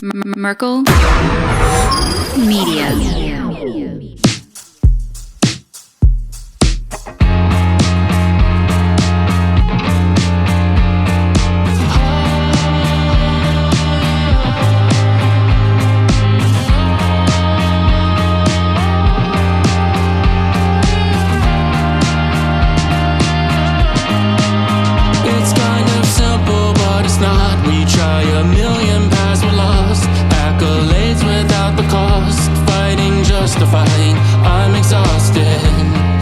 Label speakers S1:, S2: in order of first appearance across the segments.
S1: Merkel Media.
S2: I'm exhausted,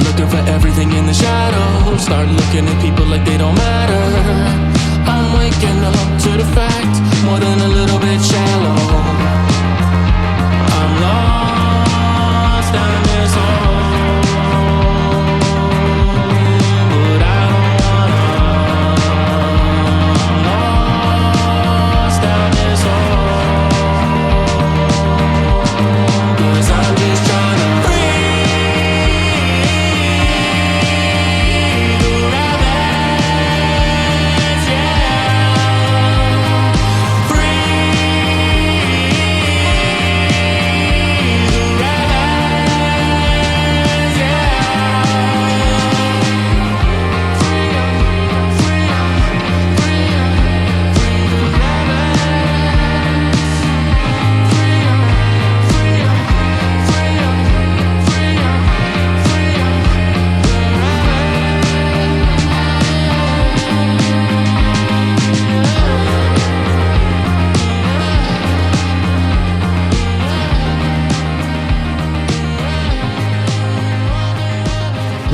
S2: looking for everything in the shadows. Start looking at people like they don't matter. I'm waking up to the fact, more than a little bit shallow. I'm lost in this hole, but I don't wanna. I'm lost in this hole, 'cause I'm just trying to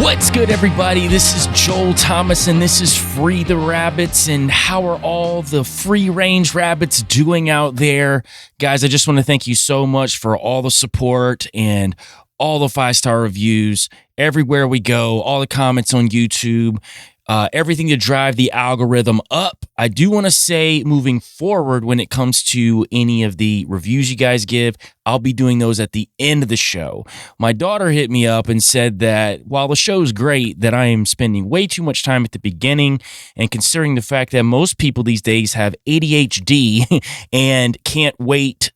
S3: What's good, everybody? This is Joel Thomas, and this is Free the Rabbits. And how are all the free-range rabbits doing out there? Guys, I just want to thank you so much for all the support and all the 5-star reviews everywhere we go, all the comments on YouTube, everything to drive the algorithm up. I do want to say, moving forward, when it comes to any of the reviews you guys give, I'll be doing those at the end of the show. My daughter hit me up and said that while the show's great, that I am spending way too much time at the beginning, and considering the fact that most people these days have ADHD and can't wait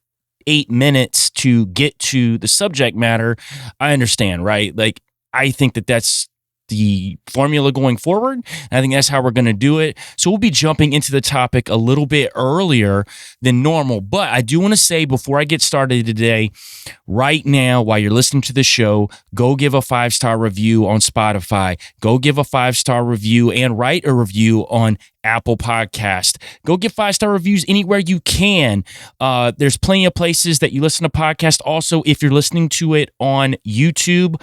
S3: 8 minutes to get to the subject matter, I understand, right? Like, I think that that's the formula going forward. I think that's how we're going to do it. So we'll be jumping into the topic a little bit earlier than normal. But I do want to say, before I get started today, right now, while you're listening to the show, go give a 5-star review on Spotify. Go give a 5-star review and write a review on Apple Podcast. Go give 5-star reviews anywhere you can. There's plenty of places that you listen to podcasts. Also, if you're listening to it on YouTube,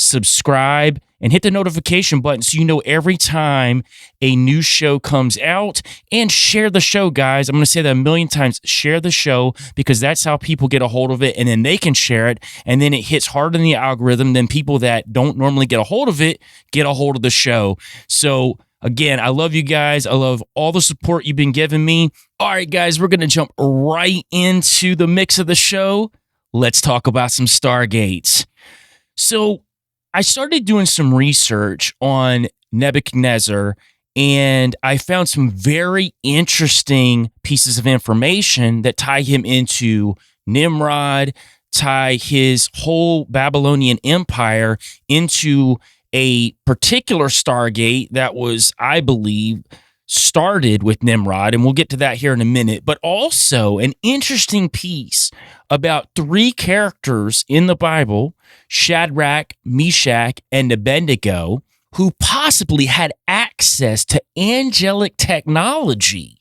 S3: subscribe, and hit the notification button so you know every time a new show comes out. And share the show, guys. I'm going to say that a million times. Share the show, because that's how people get a hold of it, and then they can share it, and then it hits harder in the algorithm than people that don't normally get a hold of it get a hold of the show. So again, I love you guys. I love all the support you've been giving me. All right, guys, we're going to jump right into the mix of the show. Let's talk about some Stargates. So I started doing some research on Nebuchadnezzar, and I found some very interesting pieces of information that tie him into Nimrod, tie his whole Babylonian Empire into a particular Stargate that was, I believe, started with Nimrod, and we'll get to that here in a minute, but also an interesting piece about 3 characters in the Bible, Shadrach, Meshach, and Abednego, who possibly had access to angelic technology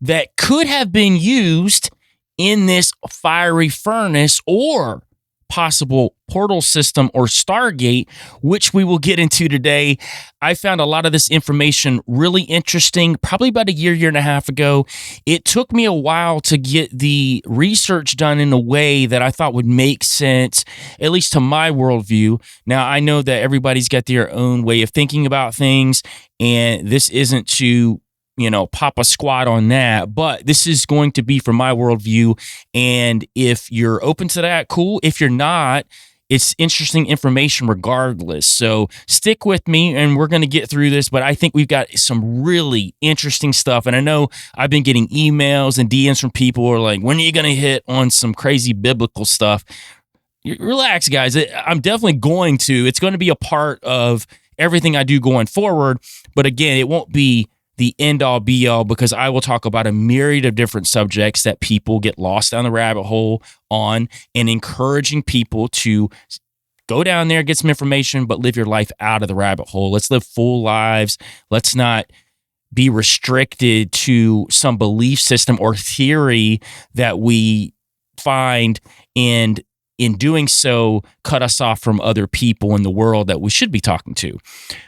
S3: that could have been used in this fiery furnace or possible portal system or Stargate, which we will get into today. I found a lot of this information really interesting, probably about a year and a half ago. It took me a while to get the research done in a way that I thought would make sense, at least to my worldview. Now, I know that everybody's got their own way of thinking about things, and this isn't to pop a squat on that, but this is going to be from my worldview. And if you're open to that, cool. If you're not, it's interesting information regardless. So stick with me and we're going to get through this, but I think we've got some really interesting stuff. And I know I've been getting emails and DMs from people who are like, when are you going to hit on some crazy biblical stuff? Relax, guys. I'm definitely going to. It's going to be a part of everything I do going forward. But again, it won't be the end-all be-all, because I will talk about a myriad of different subjects that people get lost down the rabbit hole on, and encouraging people to go down there, get some information, but live your life out of the rabbit hole. Let's live full lives. Let's not be restricted to some belief system or theory that we find, and in doing so, cut us off from other people in the world that we should be talking to.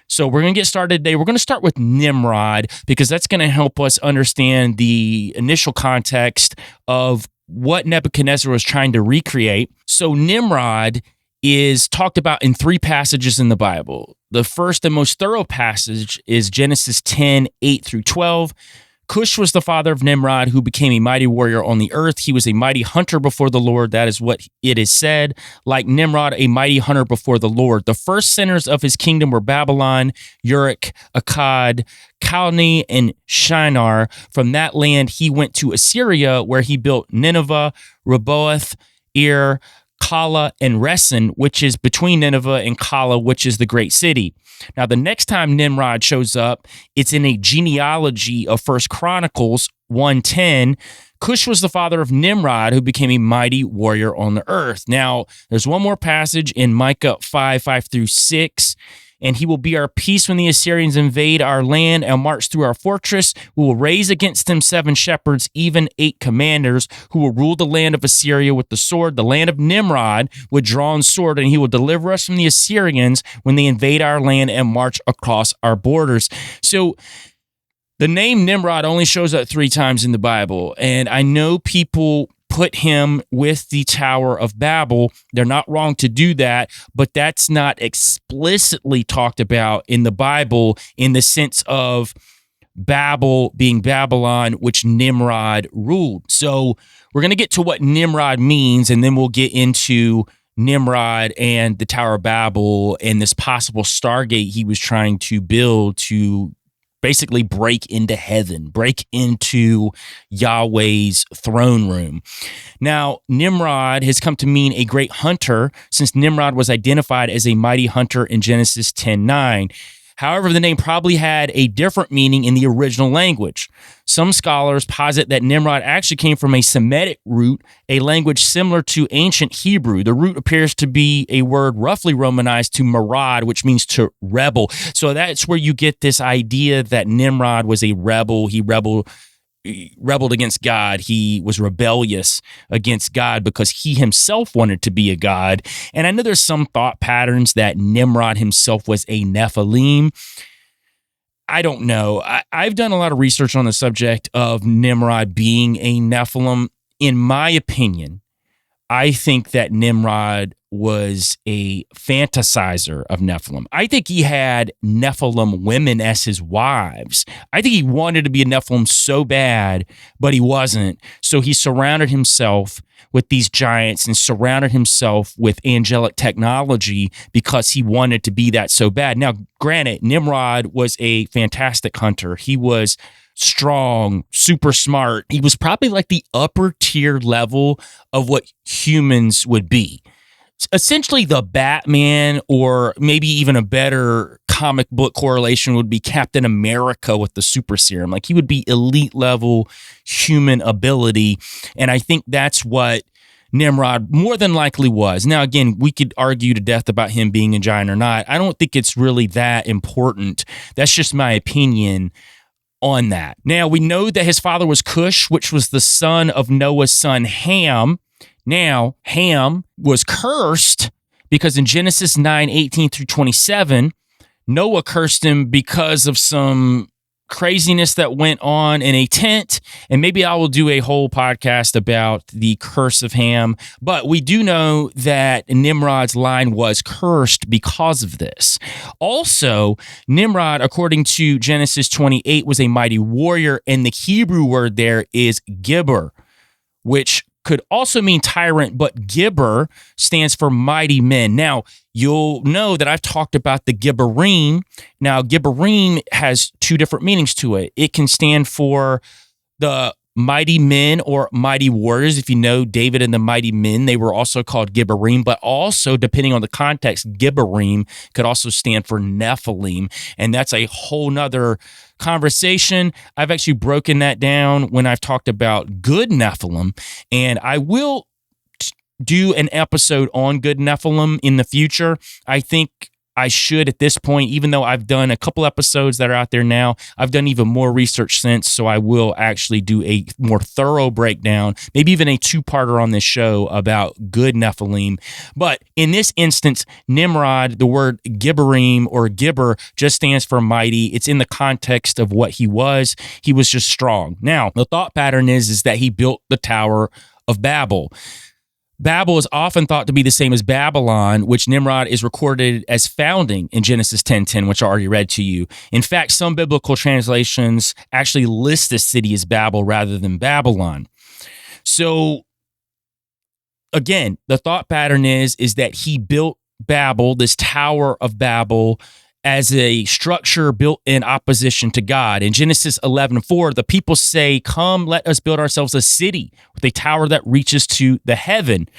S3: So we're going to get started today. We're going to start with Nimrod, because that's going to help us understand the initial context of what Nebuchadnezzar was trying to recreate. So Nimrod is talked about in 3 passages in the Bible. The first and most thorough passage is Genesis 10, 8 through 12. Cush was the father of Nimrod, who became a mighty warrior on the earth. He was a mighty hunter before the Lord. That is what it is said. Like Nimrod, a mighty hunter before the Lord. The first centers of his kingdom were Babylon, Uruk, Akkad, Calneh, and Shinar. From that land, he went to Assyria, where he built Nineveh, Rehoboth, Ir, Kala, and Resen, which is between Nineveh and Kala, which is the great city. Now, the next time Nimrod shows up, it's in a genealogy of 1 Chronicles 1:10. Cush was the father of Nimrod, who became a mighty warrior on the earth. Now, there's one more passage in Micah 5, 5 through 6. And he will be our peace when the Assyrians invade our land and march through our fortress. We will raise against them 7 shepherds, even 8 commanders, who will rule the land of Assyria with the sword, the land of Nimrod with drawn sword, and he will deliver us from the Assyrians when they invade our land and march across our borders. So the name Nimrod only shows up 3 times in the Bible, and I know people put him with the Tower of Babel. They're not wrong to do that, but that's not explicitly talked about in the Bible in the sense of Babel being Babylon, which Nimrod ruled. So we're going to get to what Nimrod means, and then we'll get into Nimrod and the Tower of Babel and this possible Stargate he was trying to build to basically break into heaven, break into Yahweh's throne room. Now, Nimrod has come to mean a great hunter, since Nimrod was identified as a mighty hunter in Genesis 10:9. However, the name probably had a different meaning in the original language. Some scholars posit that Nimrod actually came from a Semitic root, a language similar to ancient Hebrew. The root appears to be a word roughly Romanized to marad, which means to rebel. So that's where you get this idea that Nimrod was a rebel. He rebelled against God. He was rebellious against God because he himself wanted to be a god. And I know there's some thought patterns that Nimrod himself was a Nephilim. I don't know. I've done a lot of research on the subject of Nimrod being a Nephilim. In my opinion, I think that Nimrod was a fantasizer of Nephilim. I think he had Nephilim women as his wives. I think he wanted to be a Nephilim so bad, but he wasn't. So he surrounded himself with these giants and surrounded himself with angelic technology because he wanted to be that so bad. Now, granted, Nimrod was a fantastic hunter. He was strong, super smart. He was probably like the upper tier level of what humans would be. Essentially the Batman, or maybe even a better comic book correlation would be Captain America with the super serum. Like, he would be elite level human ability. And I think that's what Nimrod more than likely was. Now, again, we could argue to death about him being a giant or not. I don't think it's really that important. That's just my opinion on that. Now, we know that his father was Cush, which was the son of Noah's son Ham. Now, Ham was cursed because in Genesis 9:18 through 27, Noah cursed him because of some craziness that went on in a tent. And maybe I will do a whole podcast about the curse of Ham. But we do know that Nimrod's line was cursed because of this. Also, Nimrod, according to Genesis 28, was a mighty warrior. And the Hebrew word there is gibber, which could also mean tyrant, but Gibber stands for mighty men. Now, you'll know that I've talked about the Gibberim. Now, Gibberim has two different meanings to it. It can stand for the mighty men or mighty warriors. If you know David and the mighty men, they were also called Gibberim, but also, depending on the context, Gibberim could also stand for Nephilim, and that's a whole nother conversation. I've actually broken that down when I've talked about good Nephilim, and I will do an episode on good Nephilim in the future. I think I should at this point, even though I've done a couple episodes that are out there now, I've done even more research since, so I will actually do a more thorough breakdown, maybe even a two-parter on this show about good Nephilim. But in this instance, Nimrod, the word Gibberim or Gibber just stands for mighty. It's in the context of what he was. He was just strong. Now, the thought pattern is that he built the Tower of Babel. Babel is often thought to be the same as Babylon, which Nimrod is recorded as founding in Genesis 10:10, which I already read to you. In fact, some biblical translations actually list the city as Babel rather than Babylon. So, again, the thought pattern is that he built Babel, this Tower of Babel, as a structure built in opposition to God. In Genesis 11:4, the people say, "Come, let us build ourselves a city with a tower that reaches to the heaven."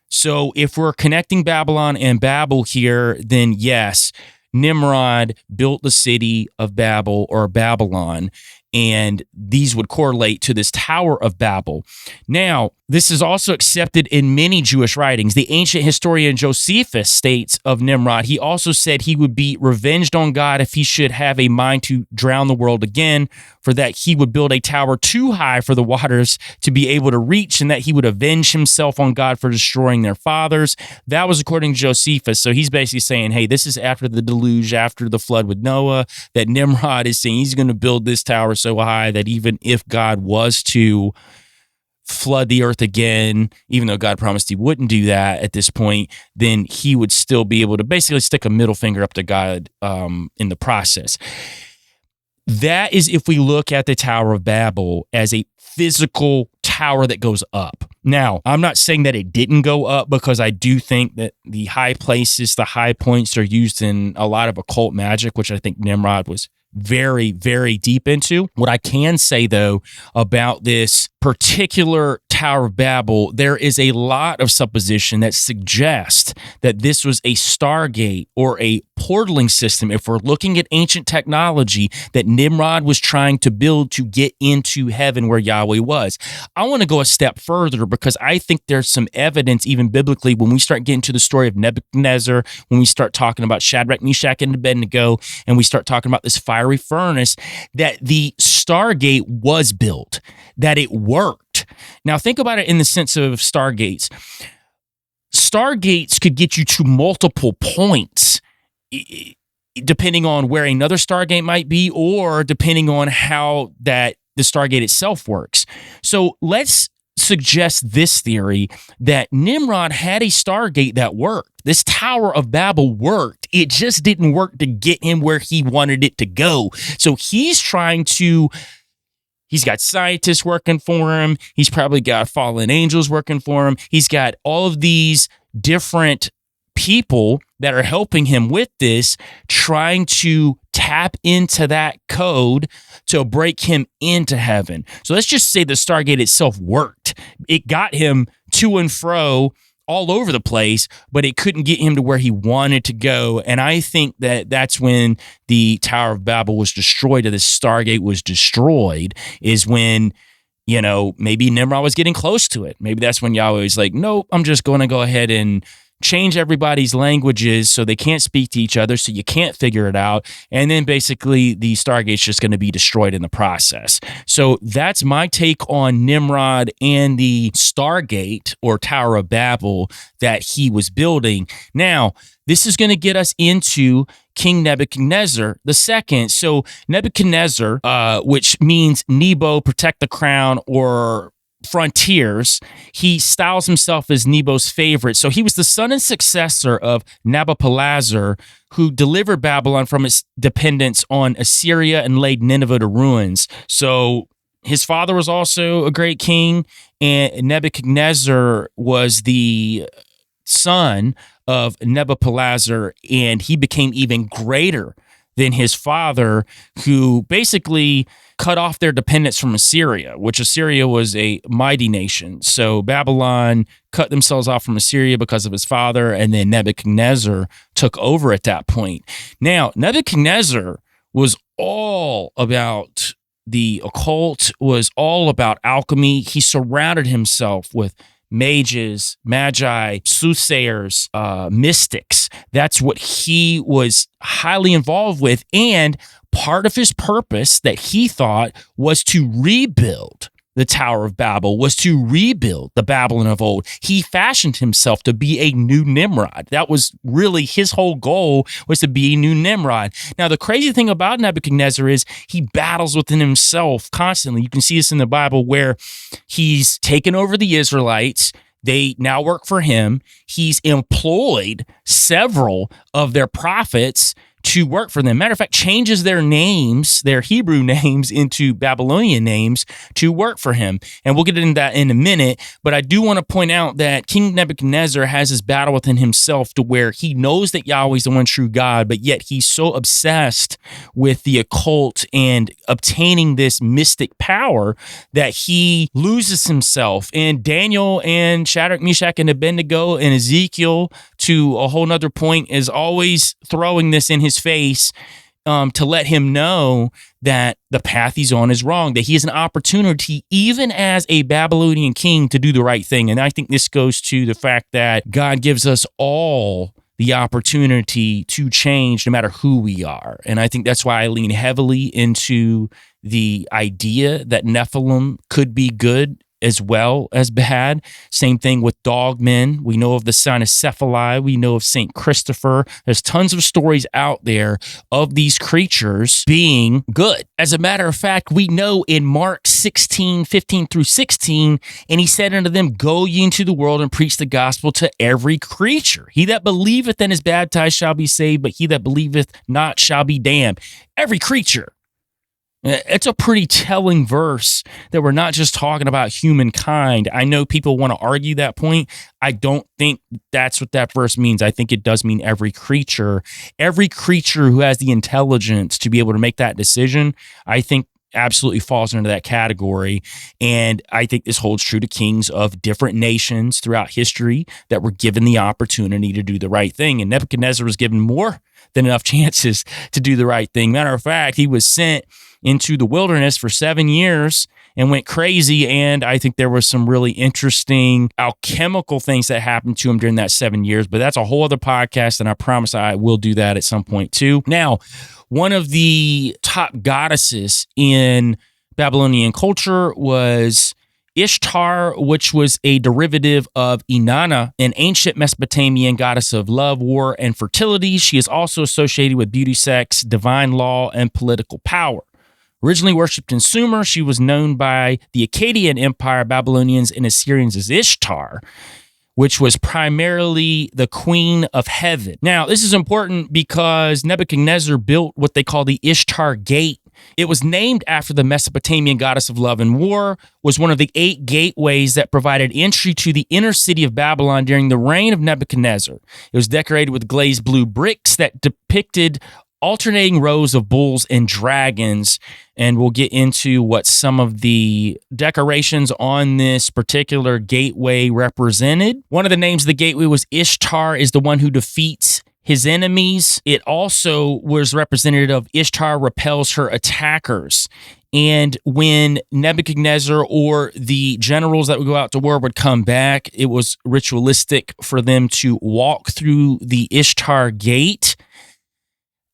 S3: So if we're connecting Babylon and Babel here, then yes, Nimrod built the city of Babel or Babylon, and these would correlate to this Tower of Babel. Now, this is also accepted in many Jewish writings. The ancient historian Josephus states of Nimrod, he also said he would be revenged on God if he should have a mind to drown the world again, for that he would build a tower too high for the waters to be able to reach, and that he would avenge himself on God for destroying their fathers. That was according to Josephus. So he's basically saying, hey, this is after the deluge, after the flood with Noah, that Nimrod is saying he's going to build this tower so high that even if God was to flood the earth again, even though God promised he wouldn't do that at this point, then he would still be able to basically stick a middle finger up to God in the process. That is if we look at the Tower of Babel as a physical tower that goes up. Now, I'm not saying that it didn't go up, because I do think that the high places, the high points are used in a lot of occult magic, which I think Nimrod was very, very deep into. What I can say, though, about this particular Tower of Babel, there is a lot of supposition that suggests that this was a Stargate or a portaling system, if we're looking at ancient technology that Nimrod was trying to build to get into heaven where Yahweh was. I want to go a step further, because I think there's some evidence, even biblically, when we start getting to the story of Nebuchadnezzar, when we start talking about Shadrach, Meshach, and Abednego, and we start talking about this fiery furnace, that the Stargate was built, that it worked. Now, think about it in the sense of Stargates. Stargates could get you to multiple points, depending on where another Stargate might be, or depending on how that the Stargate itself works. So let's suggest this theory that Nimrod had a Stargate that worked. This Tower of Babel worked. It just didn't work to get him where he wanted it to go. So he's got scientists working for him. He's probably got fallen angels working for him. He's got all of these different people that are helping him with this, trying to tap into that code to break him into heaven. So let's just say the Stargate itself worked. It got him to and fro all over the place, but it couldn't get him to where he wanted to go. And I think that that's when the Tower of Babel was destroyed, or the Stargate was destroyed, is when, maybe Nimrod was getting close to it. Maybe that's when Yahweh was like, nope, I'm just going to go ahead and change everybody's languages so they can't speak to each other, so you can't figure it out. And then basically the Stargate's just going to be destroyed in the process. So that's my take on Nimrod and the Stargate or Tower of Babel that he was building. Now, this is going to get us into King Nebuchadnezzar II. So Nebuchadnezzar, which means Nebo, protect the crown, or frontiers, he styles himself as Nebo's favorite. So he was the son and successor of Nabopolassar, who delivered Babylon from its dependence on Assyria and laid Nineveh to ruins. So his father was also a great king, And Nebuchadnezzar was the son of Nabopolassar, and he became even greater than his father, who basically cut off their dependence from Assyria, which Assyria was a mighty nation. So Babylon cut themselves off from Assyria because of his father, and then Nebuchadnezzar took over at that point. Now, Nebuchadnezzar was all about the occult, was all about alchemy. He surrounded himself with mages, magi, soothsayers, mystics. That's what he was highly involved with. And part of his purpose that he thought was to rebuild the Tower of Babel, was to rebuild the Babylon of old. He fashioned himself to be a new Nimrod. That was really his whole goal, was to be a new Nimrod. Now, the crazy thing about Nebuchadnezzar is he battles within himself constantly. You can see this in the Bible where he's taken over the Israelites. They now work for him. He's employed several of their prophets to work for them. Matter of fact, changes their names, their Hebrew names, into Babylonian names to work for him. And we'll get into that in a minute. But I do want to point out that King Nebuchadnezzar has this battle within himself to where he knows that Yahweh is the one true God, but yet he's so obsessed with the occult and obtaining this mystic power that he loses himself. And Daniel and Shadrach, Meshach, and Abednego and Ezekiel, to a whole nother point, is always throwing this in his face to let him know that the path he's on is wrong, that he has an opportunity, even as a Babylonian king, to do the right thing. And I think this goes to the fact that God gives us all the opportunity to change no matter who we are. And I think that's why I lean heavily into the idea that Nephilim could be good as well as bad. Same thing with dogmen. We know of the son of Cephalai. We know of St. Christopher. There's tons of stories out there of these creatures being good. As a matter of fact, we know in Mark 16:15 through 16, and he said unto them, go ye into the world and preach the gospel to every creature. He that believeth and is baptized shall be saved, but he that believeth not shall be damned. Every creature. It's a pretty telling verse that we're not just talking about humankind. I know people want to argue that point. I don't think that's what that verse means. I think it does mean every creature. Every creature who has the intelligence to be able to make that decision, I think absolutely falls into that category. And I think this holds true to kings of different nations throughout history that were given the opportunity to do the right thing. And Nebuchadnezzar was given more than enough chances to do the right thing. Matter of fact, he was sent into the wilderness for 7 years and went crazy. And I think there was some really interesting alchemical things that happened to him during that 7 years. But that's a whole other podcast, and I promise I will do that at some point too. Now, one of the top goddesses in Babylonian culture was Ishtar, which was a derivative of Inanna, an ancient Mesopotamian goddess of love, war, and fertility. She is also associated with beauty, sex, divine law, and political power. Originally worshipped in Sumer, she was known by the Akkadian Empire, Babylonians, and Assyrians as Ishtar, which was primarily the queen of heaven. Now, this is important because Nebuchadnezzar built what they call the Ishtar Gate. It was named after the Mesopotamian goddess of love and war, was one of the 8 gateways that provided entry to the inner city of Babylon during the reign of Nebuchadnezzar. It was decorated with glazed blue bricks that depicted alternating rows of bulls and dragons, and we'll get into what some of the decorations on this particular gateway represented. One of the names of the gateway was Ishtar, is the one who defeats his enemies. It also was representative of Ishtar repels her attackers. And when Nebuchadnezzar or the generals that would go out to war would come back, it was ritualistic for them to walk through the Ishtar Gate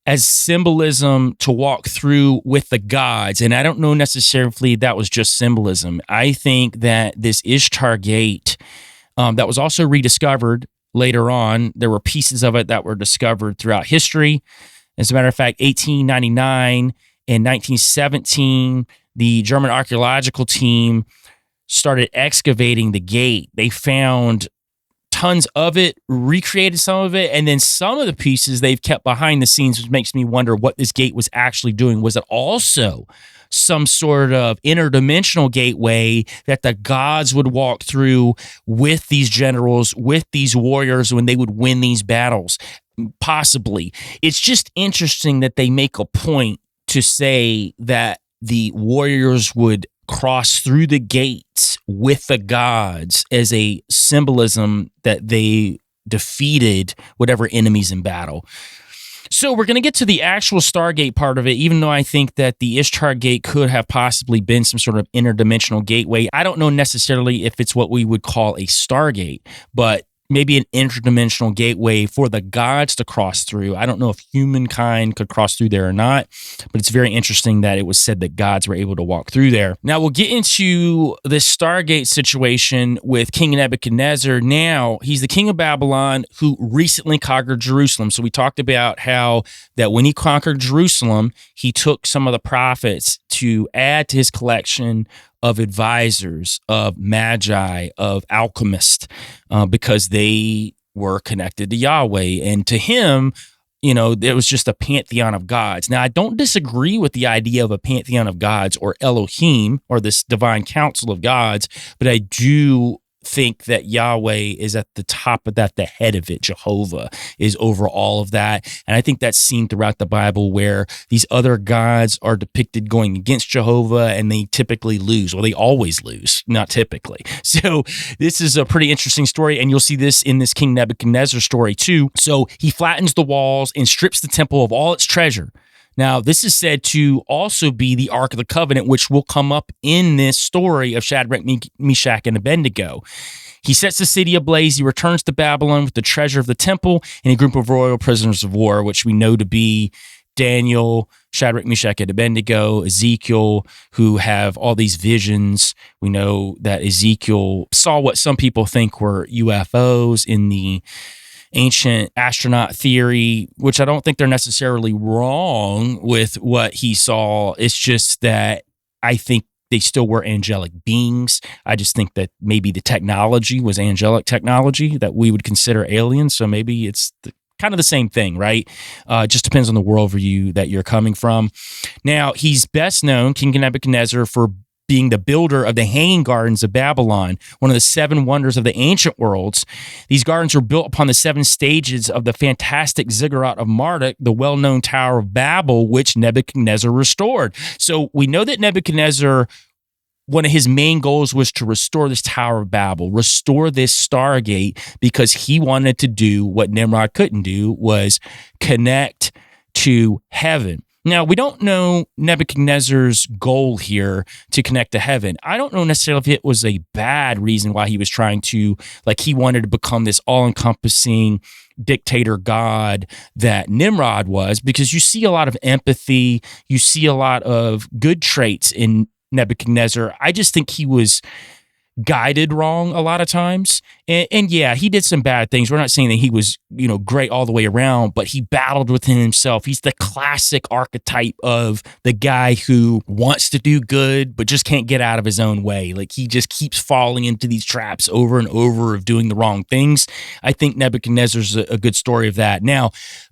S3: as symbolism to walk through with the gods. And I don't know necessarily that was just symbolism. I think that this Ishtar Gate that was also rediscovered later on, there were pieces of it that were discovered throughout history. As a matter of fact, 1899 and 1917, the German archaeological team started excavating the gate. They found tons of it, recreated some of it, and then some of the pieces they've kept behind the scenes, which makes me wonder what this gate was actually doing. Was it also some sort of interdimensional gateway that the gods would walk through with these generals, with these warriors when they would win these battles. Possibly. It's just interesting that they make a point to say that the warriors would cross through the gates with the gods as a symbolism that they defeated whatever enemies in battle. So we're going to get to the actual Stargate part of it, even though I think that the Ishtar Gate could have possibly been some sort of interdimensional gateway. I don't know necessarily if it's what we would call a Stargate, but maybe an interdimensional gateway for the gods to cross through. I don't know if humankind could cross through there or not, but it's very interesting that it was said that gods were able to walk through there. Now, we'll get into this Stargate situation with King Nebuchadnezzar. Now, he's the king of Babylon who recently conquered Jerusalem. So we talked about how that when he conquered Jerusalem, he took some of the prophets to add to his collection of advisors, of magi, of alchemists, because they were connected to Yahweh. And to him, there was just a pantheon of gods. Now, I don't disagree with the idea of a pantheon of gods or Elohim or this divine council of gods, but I do think that Yahweh is at the top of that, the head of it. Jehovah is over all of that. And I think that's seen throughout the Bible where these other gods are depicted going against Jehovah and they typically lose. Well, they always lose, not typically. So this is a pretty interesting story. And you'll see this in this King Nebuchadnezzar story too. So he flattens the walls and strips the temple of all its treasure. Now, this is said to also be the Ark of the Covenant, which will come up in this story of Shadrach, Meshach, and Abednego. He sets the city ablaze. He returns to Babylon with the treasure of the temple and a group of royal prisoners of war, which we know to be Daniel, Shadrach, Meshach, and Abednego, Ezekiel, who have all these visions. We know that Ezekiel saw what some people think were UFOs in the ancient astronaut theory, which I don't think they're necessarily wrong with what he saw. It's just that I think they still were angelic beings. I just think that maybe the technology was angelic technology that we would consider alien. So maybe it's kind of the same thing, right? Just depends on the worldview that you're coming from. Now, he's best known, King Nebuchadnezzar, for being the builder of the Hanging Gardens of Babylon, one of the 7 wonders of the ancient worlds. These gardens were built upon the 7 stages of the fantastic ziggurat of Marduk, the well-known Tower of Babel, which Nebuchadnezzar restored. So we know that Nebuchadnezzar, one of his main goals was to restore this Tower of Babel, restore this Stargate, because he wanted to do what Nimrod couldn't do, was connect to heaven. Now, we don't know Nebuchadnezzar's goal here to connect to heaven. I don't know necessarily if it was a bad reason why he was trying to, like he wanted to become this all-encompassing dictator god that Nimrod was, because you see a lot of empathy, you see a lot of good traits in Nebuchadnezzar. I just think he was guided wrong a lot of times. And yeah, he did some bad things. We're not saying that he was, great all the way around, but he battled within himself. He's the classic archetype of the guy who wants to do good, but just can't get out of his own way. Like he just keeps falling into these traps over and over of doing the wrong things. I think Nebuchadnezzar's a good story of that. Now,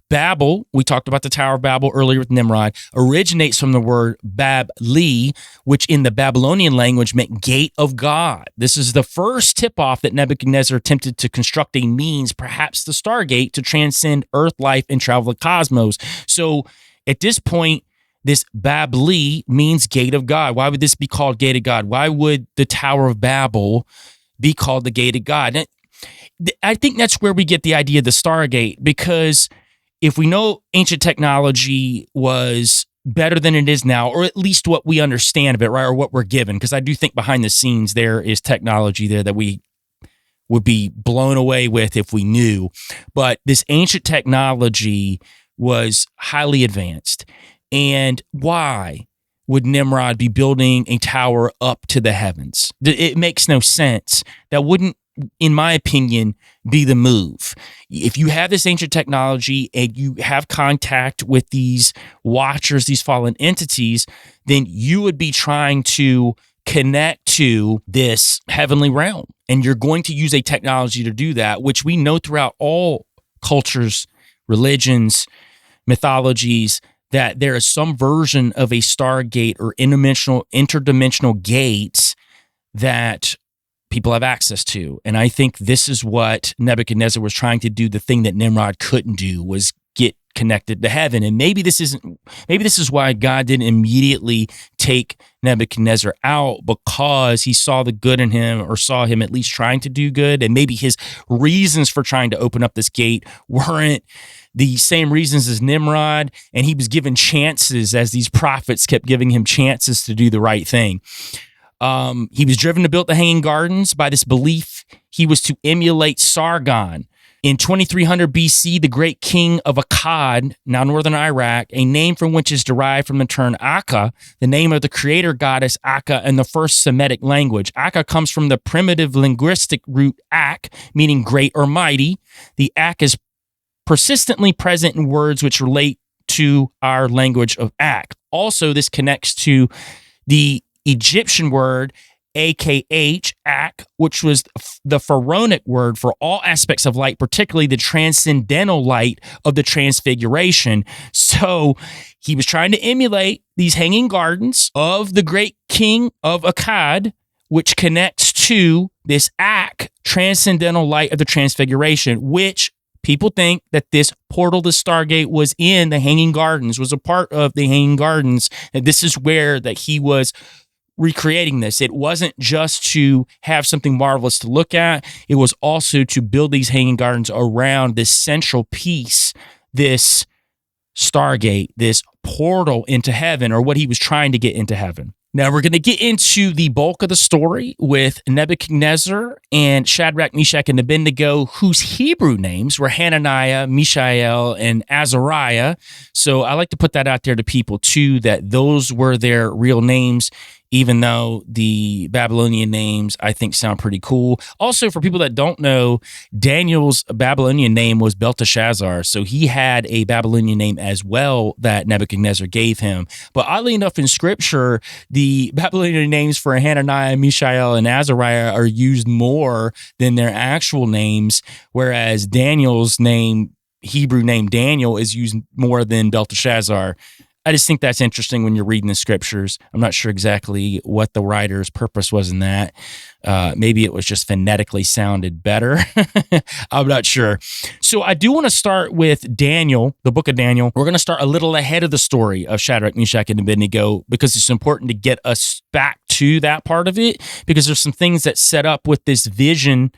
S3: Babel, we talked about the Tower of Babel earlier with Nimrod, originates from the word Bab-li, which in the Babylonian language meant gate of God. This is the first tip-off that Nebuchadnezzar attempted to construct a means, perhaps the Stargate, to transcend Earth life and travel the cosmos. So at this point, this Bab-li means gate of God. Why would this be called gate of God? Why would the Tower of Babel be called the gate of God? And I think that's where we get the idea of the Stargate, because if we know ancient technology was better than it is now, or at least what we understand of it, right, or what we're given, because I do think behind the scenes there is technology there that we would be blown away with if we knew. But this ancient technology was highly advanced. And why would Nimrod be building a tower up to the heavens? It makes no sense. That wouldn't, in my opinion, be the move. If you have this ancient technology and you have contact with these watchers, these fallen entities, then you would be trying to connect to this heavenly realm. And you're going to use a technology to do that, which we know throughout all cultures, religions, mythologies, that there is some version of a Stargate or interdimensional gates that people have access to. And I think this is what Nebuchadnezzar was trying to do. The thing that Nimrod couldn't do was get connected to heaven. And maybe this is why God didn't immediately take Nebuchadnezzar out, because he saw the good in him, or saw him at least trying to do good. And maybe his reasons for trying to open up this gate weren't the same reasons as Nimrod, and he was given chances as these prophets kept giving him chances to do the right thing. He was driven to build the Hanging Gardens by this belief he was to emulate Sargon. In 2300 BC, the great king of Akkad, now northern Iraq, a name from which is derived from the term Akka, the name of the creator goddess Akka in the first Semitic language. Akka comes from the primitive linguistic root Ak, meaning great or mighty. The Ak is persistently present in words which relate to our language of Ak. Also, this connects to the Egyptian word AKH, Ak, which was the pharaonic word for all aspects of light, particularly the transcendental light of the transfiguration. So he was trying to emulate these hanging gardens of the great king of Akkad, which connects to this Ak, transcendental light of the transfiguration, which people think that this portal to Stargate was in the Hanging Gardens, was a part of the Hanging Gardens, and this is where that he was recreating this. It wasn't just to have something marvelous to look at. It was also to build these Hanging Gardens around this central piece, this Stargate, this portal into heaven, or what he was trying to get into heaven. Now, we're going to get into the bulk of the story with Nebuchadnezzar and Shadrach, Meshach, and Abednego, whose Hebrew names were Hananiah, Mishael, and Azariah. So I like to put that out there to people, too, that those were their real names, even though the Babylonian names, I think, sound pretty cool. Also, for people that don't know, Daniel's Babylonian name was Belteshazzar, so he had a Babylonian name as well that Nebuchadnezzar gave him. But oddly enough, in Scripture, the Babylonian names for Hananiah, Mishael, and Azariah are used more than their actual names, whereas Daniel's name, Hebrew name Daniel, is used more than Belteshazzar. I just think that's interesting when you're reading the scriptures. I'm not sure exactly what the writer's purpose was in that. Maybe it was just phonetically sounded better. I'm not sure. So I do want to start with Daniel, the book of Daniel. We're going to start a little ahead of the story of Shadrach, Meshach, and Abednego, because it's important to get us back to that part of it, because there's some things that set up with this vision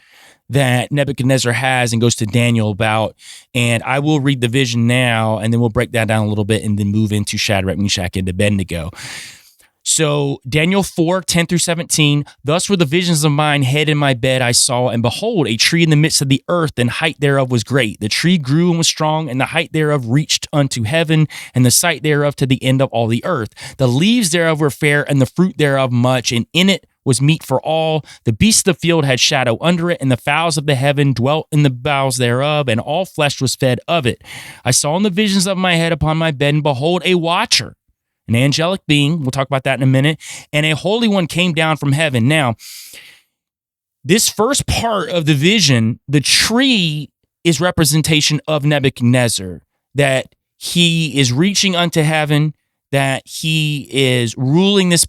S3: that Nebuchadnezzar has and goes to Daniel about. And I will read the vision now, and then we'll break that down a little bit and then move into Shadrach, Meshach, and Abednego. So Daniel 4:10-17, thus were the visions of mine, head in my bed I saw, and behold, a tree in the midst of the earth, and height thereof was great. The tree grew and was strong, and the height thereof reached unto heaven, and the sight thereof to the end of all the earth. The leaves thereof were fair, and the fruit thereof much, and in it was meat for all. The beasts of the field had shadow under it, and the fowls of the heaven dwelt in the boughs thereof, and all flesh was fed of it. I saw in the visions of my head upon my bed, and behold, a watcher, an angelic being, we'll talk about that in a minute, and a holy one came down from heaven. Now, this first part of the vision, the tree is representation of Nebuchadnezzar, that he is reaching unto heaven, that he is ruling this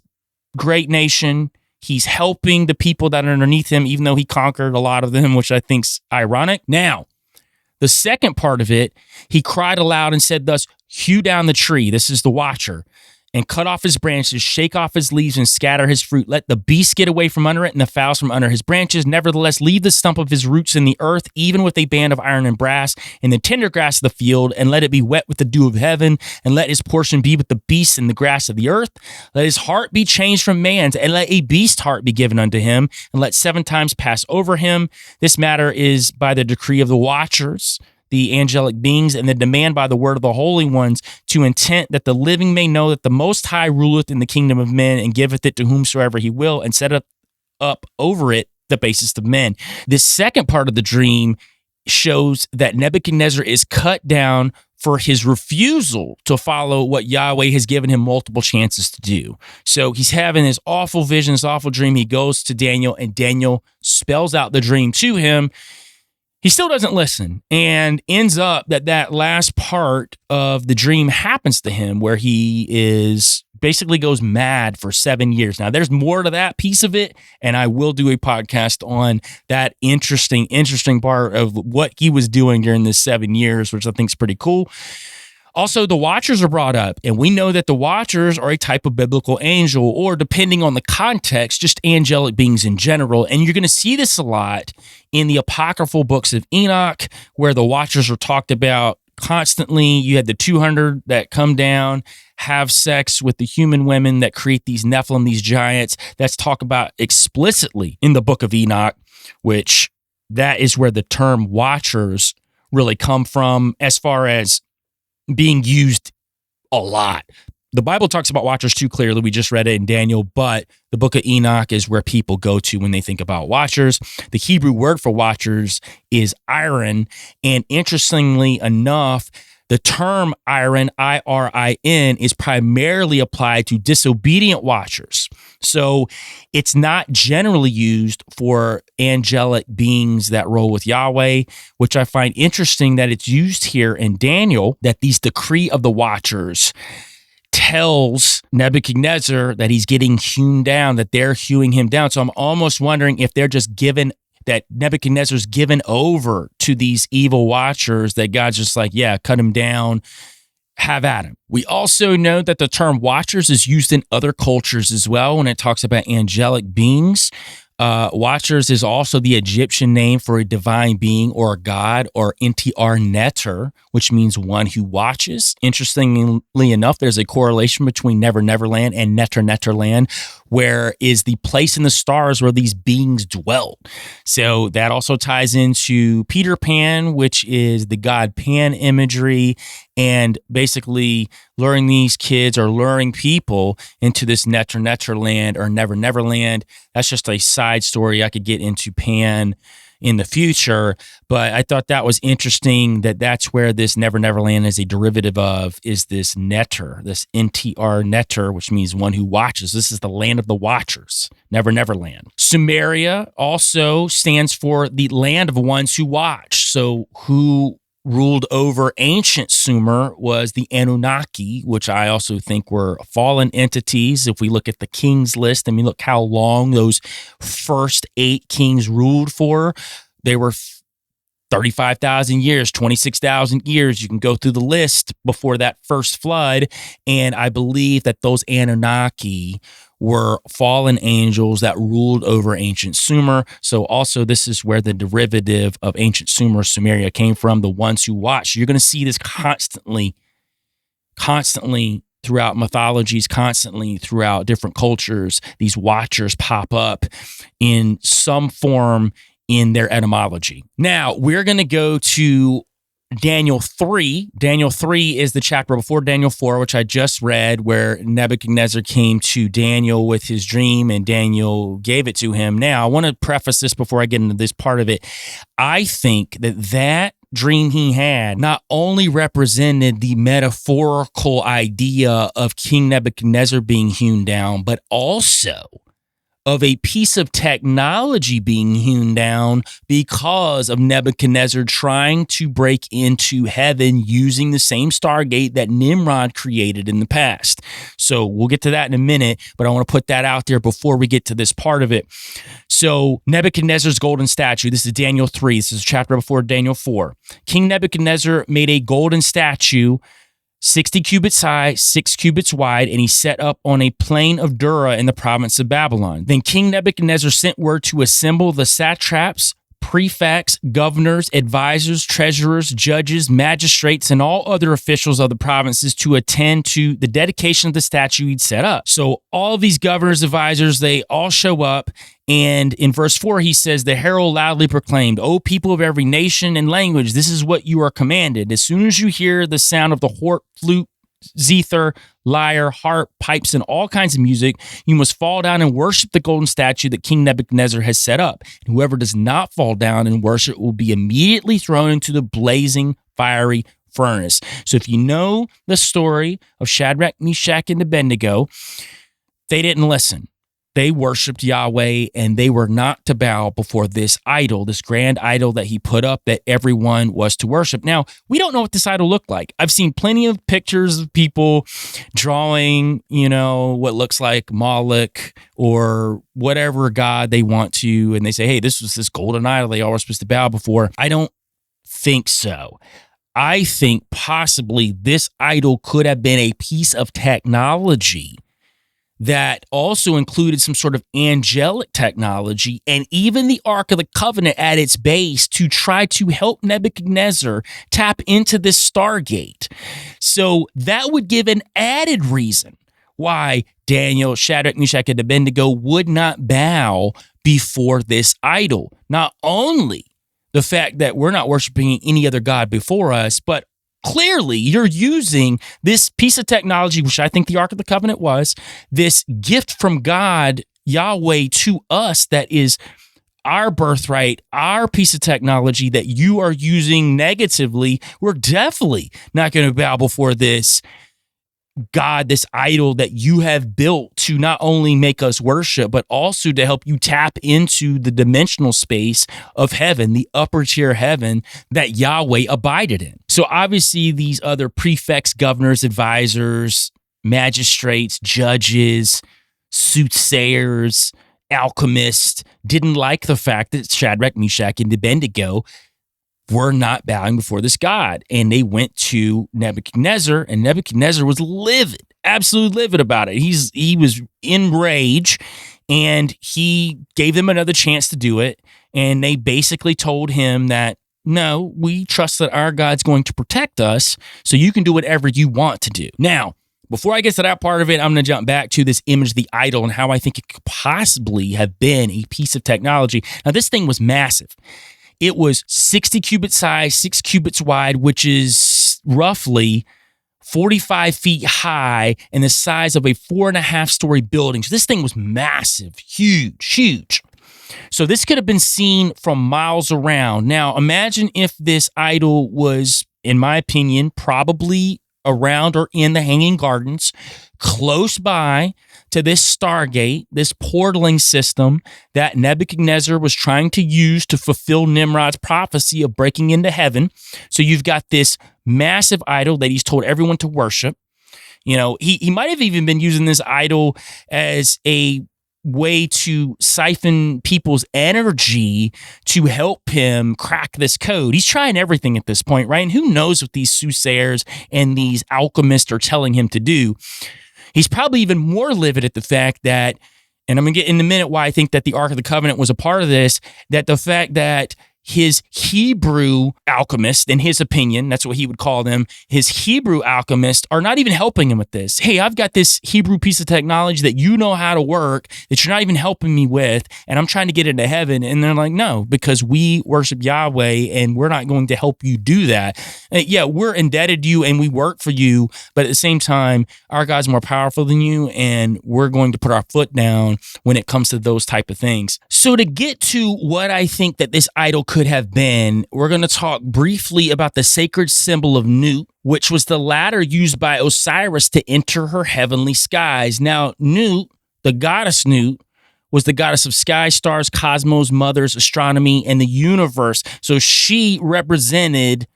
S3: great nation. He's helping the people that are underneath him, even though he conquered a lot of them, which I think's ironic. Now, the second part of it, he cried aloud and said thus, hew down the tree, this is the watcher, and cut off his branches, shake off his leaves, and scatter his fruit. Let the beasts get away from under it, and the fowls from under his branches. Nevertheless, leave the stump of his roots in the earth, even with a band of iron and brass, in the tender grass of the field, and let it be wet with the dew of heaven, and let his portion be with the beasts in the grass of the earth. Let his heart be changed from man's, and let a beast heart be given unto him, and let 7 times pass over him. This matter is by the decree of the watchers, the angelic beings, and the demand by the word of the holy ones, to intent that the living may know that the Most High ruleth in the kingdom of men, and giveth it to whomsoever he will, and setteth up over it the basest of men. This second part of the dream shows that Nebuchadnezzar is cut down for his refusal to follow what Yahweh has given him multiple chances to do. So he's having this awful vision, this awful dream. He goes to Daniel, and Daniel spells out the dream to him. He still doesn't listen and ends up that last part of the dream happens to him where he is basically goes mad for 7 years. Now, there's more to that piece of it, and I will do a podcast on that interesting part of what he was doing during this 7 years, which I think is pretty cool. Also, the Watchers are brought up, and we know that the Watchers are a type of biblical angel, or depending on the context, just angelic beings in general. And you're going to see this a lot in the apocryphal books of Enoch, where the Watchers are talked about constantly. You had the 200 that come down, have sex with the human women that create these Nephilim, these giants. That's talked about explicitly in the book of Enoch, which that is where the term Watchers really come from as far as being used a lot. The Bible talks about Watchers too clearly. We just read it in Daniel, but the book of Enoch is where people go to when they think about Watchers. The Hebrew word for Watchers is iron, and interestingly enough, the term iron, I-R-I-N, is primarily applied to disobedient Watchers. So it's not generally used for angelic beings that roll with Yahweh, which I find interesting that it's used here in Daniel, that these decree of the Watchers tells Nebuchadnezzar that he's getting hewn down, that they're hewing him down. So I'm almost wondering if they're just given that Nebuchadnezzar's given over to these evil Watchers, that God's just like, yeah, cut him down, have at him. We also know that the term Watchers is used in other cultures as well when it talks about angelic beings. Watchers is also the Egyptian name for a divine being or a god, or NTR Neter, which means one who watches. Interestingly enough, there's a correlation between Never Neverland and Neter Netherland, where is the place in the stars where these beings dwelt. So that also ties into Peter Pan, which is the god Pan imagery, and basically luring these kids or luring people into this Neter Netherland or Never Neverland. That's just a side story. I could get into Pan in the future, but I thought that was interesting that that's where this Never Neverland is a derivative of, is this Neter, this NTR Neter, which means one who watches. This is the land of the Watchers, Never Neverland. Sumeria also stands for the land of ones who watch. So who ruled over ancient Sumer was the Anunnaki, which I also think were fallen entities. If we look at the kings list, I mean, look how long those first 8 kings ruled for. They were 35,000 years, 26,000 years. You can go through the list before that first flood. And I believe that those Anunnaki were fallen angels that ruled over ancient Sumer. So also this is where the derivative of ancient Sumer, Sumeria, came from, the ones who watch. You're going to see this constantly throughout mythologies, constantly throughout different cultures. These watchers pop up in some form in their etymology. Now, we're going to go to Daniel 3. Daniel 3 is the chapter before Daniel 4, which I just read, where Nebuchadnezzar came to Daniel with his dream and Daniel gave it to him. Now, I want to preface this before I get into this part of it. I think that dream he had not only represented the metaphorical idea of King Nebuchadnezzar being hewn down, but also of a piece of technology being hewn down because of Nebuchadnezzar trying to break into heaven using the same Stargate that Nimrod created in the past. So we'll get to that in a minute, but I want to put that out there before we get to this part of it. So Nebuchadnezzar's golden statue, this is Daniel 3, this is a chapter before Daniel 4. King Nebuchadnezzar made a golden statue 60 cubits high, 6 cubits wide, and he set up on a plain of Dura in the province of Babylon. Then King Nebuchadnezzar sent word to assemble the satraps, prefects, governors, advisors, treasurers, judges, magistrates, and all other officials of the provinces to attend to the dedication of the statue he'd set up. So all of these governors, advisors, they all show up. And in verse 4, he says, the herald loudly proclaimed, O people of every nation and language, this is what you are commanded. As soon as you hear the sound of the horn, flute, zither, lyre, harp, pipes, and all kinds of music, you must fall down and worship the golden statue that King Nebuchadnezzar has set up. And whoever does not fall down and worship will be immediately thrown into the blazing, fiery furnace. So if you know the story of Shadrach, Meshach, and Abednego, they didn't listen. they worshiped Yahweh, and they were not to bow before this idol, this grand idol that he put up that everyone was to worship. Now, we don't know what this idol looked like. I've seen plenty of pictures of people drawing, what looks like Moloch or whatever god they want to, and they say, hey, this was this golden idol they all were supposed to bow before. I don't think so. I think possibly this idol could have been a piece of technology that also included some sort of angelic technology and even the Ark of the Covenant at its base to try to help Nebuchadnezzar tap into this Stargate. So that would give an added reason why Daniel, Shadrach, Meshach, and Abednego would not bow before this idol. Not only the fact that we're not worshiping any other god before us, but clearly, you're using this piece of technology, which I think the Ark of the Covenant was, this gift from God, Yahweh, to us that is our birthright, our piece of technology that you are using negatively. We're definitely not going to bow before this God, this idol that you have built to not only make us worship, but also to help you tap into the dimensional space of heaven, the upper tier heaven that Yahweh abided in. So obviously these other prefects, governors, advisors, magistrates, judges, soothsayers, alchemists didn't like the fact that Shadrach, Meshach, and Abednego were not bowing before this god. And they went to Nebuchadnezzar, and Nebuchadnezzar was livid, absolutely livid about it. He was enraged, and he gave them another chance to do it. And they basically told him that, no, we trust that our God's going to protect us, so you can do whatever you want to do. Now, before I get to that part of it, I'm going to jump back to this image of the idol and how I think it could possibly have been a piece of technology. Now, this thing was massive. It was 60 cubits size, 6 cubits wide, which is roughly 45 feet high and the size of a 4.5-story building. So this thing was massive, huge. So this could have been seen from miles around. Now, imagine if this idol was, in my opinion, probably around or in the Hanging Gardens, close by to this Stargate, this portaling system that Nebuchadnezzar was trying to use to fulfill Nimrod's prophecy of breaking into heaven. So you've got this massive idol that he's told everyone to worship. He might have even been using this idol as a way to siphon people's energy to help him crack this code. He's trying everything at this point, right? And who knows what these soothsayers and these alchemists are telling him to do. He's probably even more livid at the fact that, and I'm going to get in a minute why I think that the Ark of the Covenant was a part of this, that the fact that his Hebrew alchemists, in his opinion, that's what he would call them, his Hebrew alchemists are not even helping him with this. Hey, I've got this Hebrew piece of technology that you know how to work that you're not even helping me with, and I'm trying to get into heaven. And they're like, no, because we worship Yahweh and we're not going to help you do that. Yeah, we're indebted to you and we work for you, but at the same time, our God's more powerful than you, and we're going to put our foot down when it comes to those type of things. So to get to what I think that this idol could have been, we're going to talk briefly about the sacred symbol of Nut, which was the ladder used by Osiris to enter her heavenly skies. Now, Nut, the goddess Nut, was the goddess of sky, stars, cosmos, mothers, astronomy, and the universe. So she represented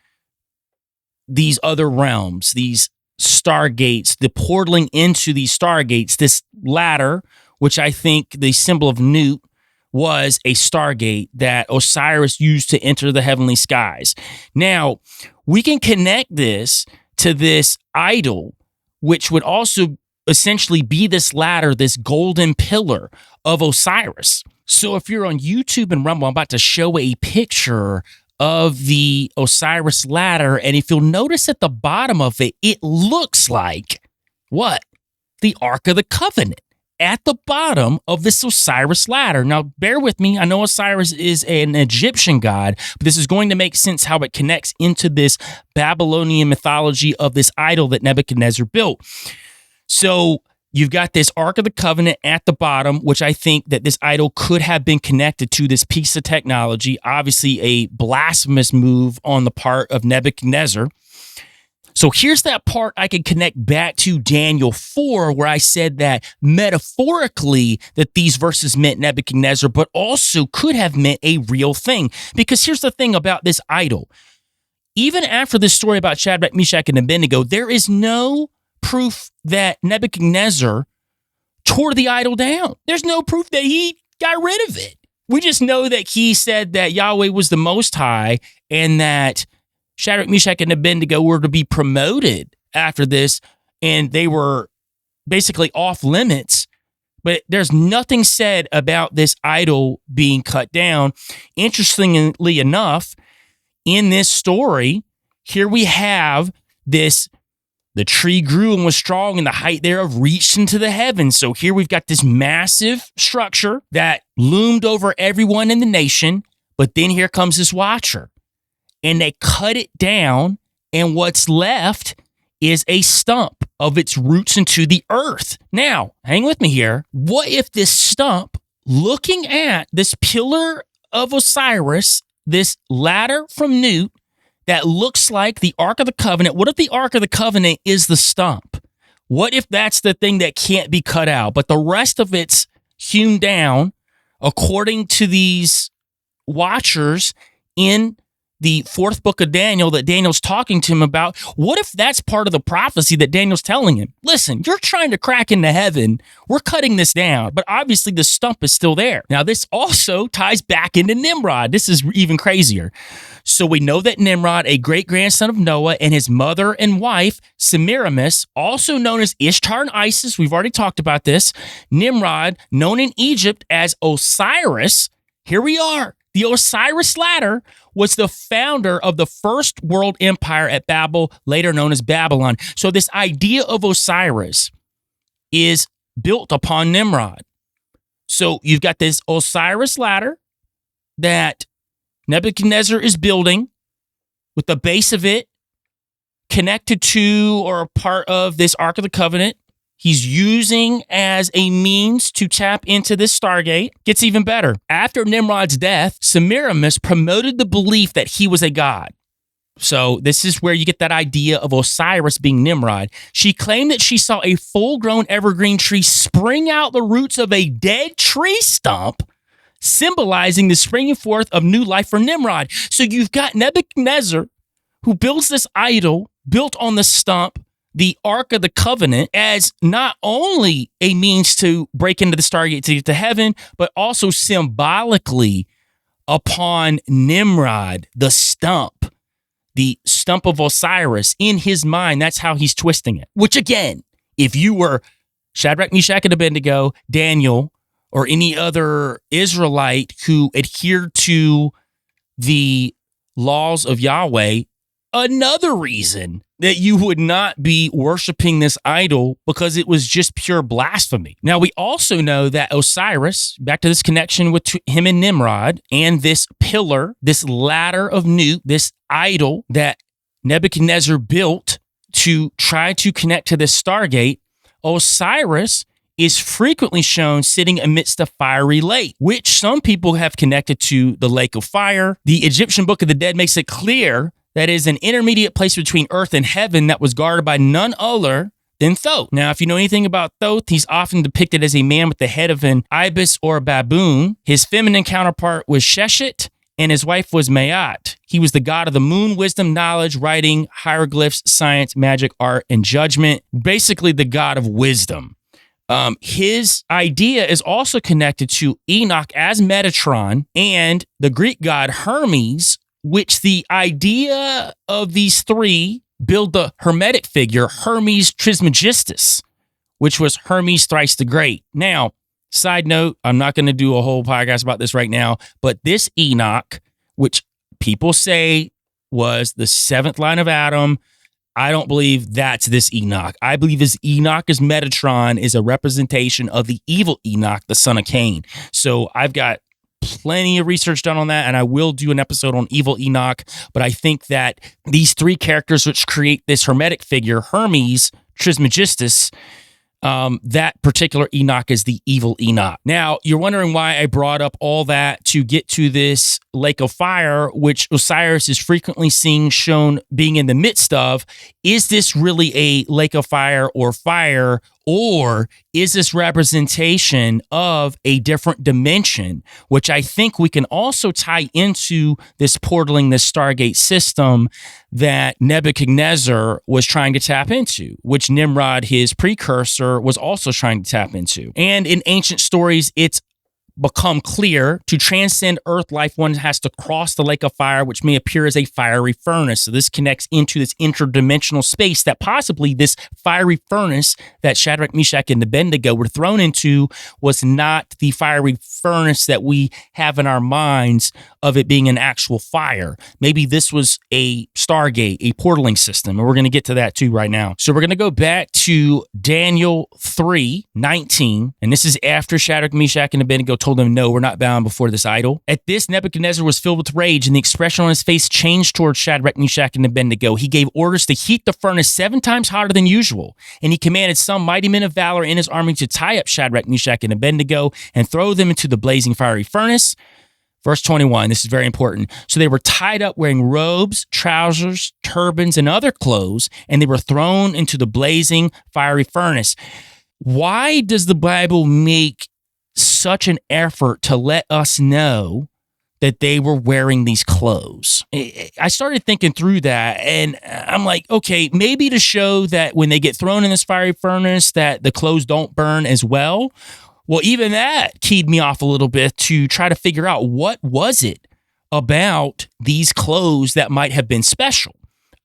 S3: these other realms, these stargates, the portaling into these stargates, this ladder, which I think the symbol of Nut was a stargate that Osiris used to enter the heavenly skies. Now, we can connect this to this idol, which would also essentially be this ladder, this golden pillar of Osiris. So if you're on YouTube and Rumble, I'm about to show a picture of the Osiris ladder, and if you'll notice at the bottom of it, it looks like what? The Ark of the Covenant at the bottom of this Osiris ladder. Now, bear with me. I know Osiris is an Egyptian god, but this is going to make sense how it connects into this Babylonian mythology of this idol that Nebuchadnezzar built. So you've got this Ark of the Covenant at the bottom, which I think that this idol could have been connected to this piece of technology, obviously a blasphemous move on the part of Nebuchadnezzar. So here's that part I can connect back to Daniel 4, where I said that metaphorically that these verses meant Nebuchadnezzar, but also could have meant a real thing. Because here's the thing about this idol. Even after this story about Shadrach, Meshach, and Abednego, there is no proof that Nebuchadnezzar tore the idol down. There's no proof that he got rid of it. We just know that he said that Yahweh was the Most High and that Shadrach, Meshach, and Abednego were to be promoted after this, and they were basically off limits. But there's nothing said about this idol being cut down. Interestingly enough, in this story, here we have this, the tree grew and was strong, and the height thereof reached into the heavens. So here we've got this massive structure that loomed over everyone in the nation, but then here comes this watcher. And they cut it down, and what's left is a stump of its roots into the earth. Now, hang with me here. What if this stump, looking at this pillar of Osiris, this ladder from Newt that looks like the Ark of the Covenant, what if the Ark of the Covenant is the stump? What if that's the thing that can't be cut out, but the rest of it's hewn down according to these watchers in the fourth book of Daniel that Daniel's talking to him about? What if that's part of the prophecy that Daniel's telling him? Listen, you're trying to crack into heaven. We're cutting this down, but obviously the stump is still there. Now, this also ties back into Nimrod. This is even crazier. So we know that Nimrod, a great-grandson of Noah, and his mother and wife, Semiramis, also known as Ishtar and Isis, we've already talked about this. Nimrod, known in Egypt as Osiris, here we are. The Osiris ladder was the founder of the first world empire at Babel, later known as Babylon. So this idea of Osiris is built upon Nimrod. So you've got this Osiris ladder that Nebuchadnezzar is building with the base of it connected to or a part of this Ark of the Covenant. He's using as a means to tap into this Stargate. Gets even better. After Nimrod's death, Semiramis promoted the belief that he was a god. So this is where you get that idea of Osiris being Nimrod. She claimed that she saw a full-grown evergreen tree spring out the roots of a dead tree stump, symbolizing the springing forth of new life for Nimrod. So you've got Nebuchadnezzar, who builds this idol built on the stump, the Ark of the Covenant, as not only a means to break into the Stargate to get to heaven, but also symbolically upon Nimrod, the stump of Osiris. In his mind, that's how he's twisting it. Which again, if you were Shadrach, Meshach, and Abednego, Daniel, or any other Israelite who adhered to the laws of Yahweh, another reason that you would not be worshiping this idol, because it was just pure blasphemy. Now, we also know that Osiris, back to this connection with him and Nimrod, and this pillar, this ladder of Newt, this idol that Nebuchadnezzar built to try to connect to this Stargate, Osiris is frequently shown sitting amidst a fiery lake, which some people have connected to the lake of fire. The Egyptian Book of the Dead makes it clear that is an intermediate place between earth and heaven that was guarded by none other than Thoth. Now, if you know anything about Thoth, he's often depicted as a man with the head of an ibis or a baboon. His feminine counterpart was Sheshet, and his wife was Maat. He was the god of the moon, wisdom, knowledge, writing, hieroglyphs, science, magic, art, and judgment. Basically, the god of wisdom. His idea is also connected to Enoch as Metatron and the Greek god Hermes, which the idea of these three build the Hermetic figure, Hermes Trismegistus, which was Hermes thrice the Great. Now, side note, I'm not going to do a whole podcast about this right now, but this Enoch, which people say was the seventh line of Adam, I don't believe that's this Enoch. I believe this Enoch as Metatron is a representation of the evil Enoch, the son of Cain. So I've got plenty of research done on that, and I will do an episode on evil Enoch, but I think that these three characters which create this Hermetic figure, Hermes Trismegistus, that particular Enoch is the evil Enoch. Now, you're wondering why I brought up all that to get to this lake of fire, which Osiris is frequently seen shown being in the midst of. Is this really a lake of fire, or is this representation of a different dimension, which I think we can also tie into this portaling, this Stargate system that Nebuchadnezzar was trying to tap into, which Nimrod, his precursor, was also trying to tap into. And in ancient stories, it's become clear to transcend earth life, one has to cross the lake of fire, which may appear as a fiery furnace. So this connects into this interdimensional space that possibly this fiery furnace that Shadrach, Meshach, and Abednego were thrown into was not the fiery furnace that we have in our minds of it being an actual fire. Maybe this was a Stargate, a portaling system, and we're going to get to that too right now. So we're going to go back to Daniel 3:19, and this is after Shadrach, Meshach, and Abednego told them, no, we're not bound before this idol. At this, Nebuchadnezzar was filled with rage, and the expression on his face changed towards Shadrach, Meshach, and Abednego. He gave orders to heat the furnace 7 times hotter than usual, and he commanded some mighty men of valor in his army to tie up Shadrach, Meshach, and Abednego and throw them into the blazing fiery furnace. Verse 21, this is very important. So they were tied up wearing robes, trousers, turbans, and other clothes, and they were thrown into the blazing fiery furnace. Why does the Bible make such an effort to let us know that they were wearing these clothes? I started thinking through that, and I'm like, okay, maybe to show that when they get thrown in this fiery furnace that the clothes don't burn as well. Well, even that keyed me off a little bit to try to figure out what was it about these clothes that might have been special.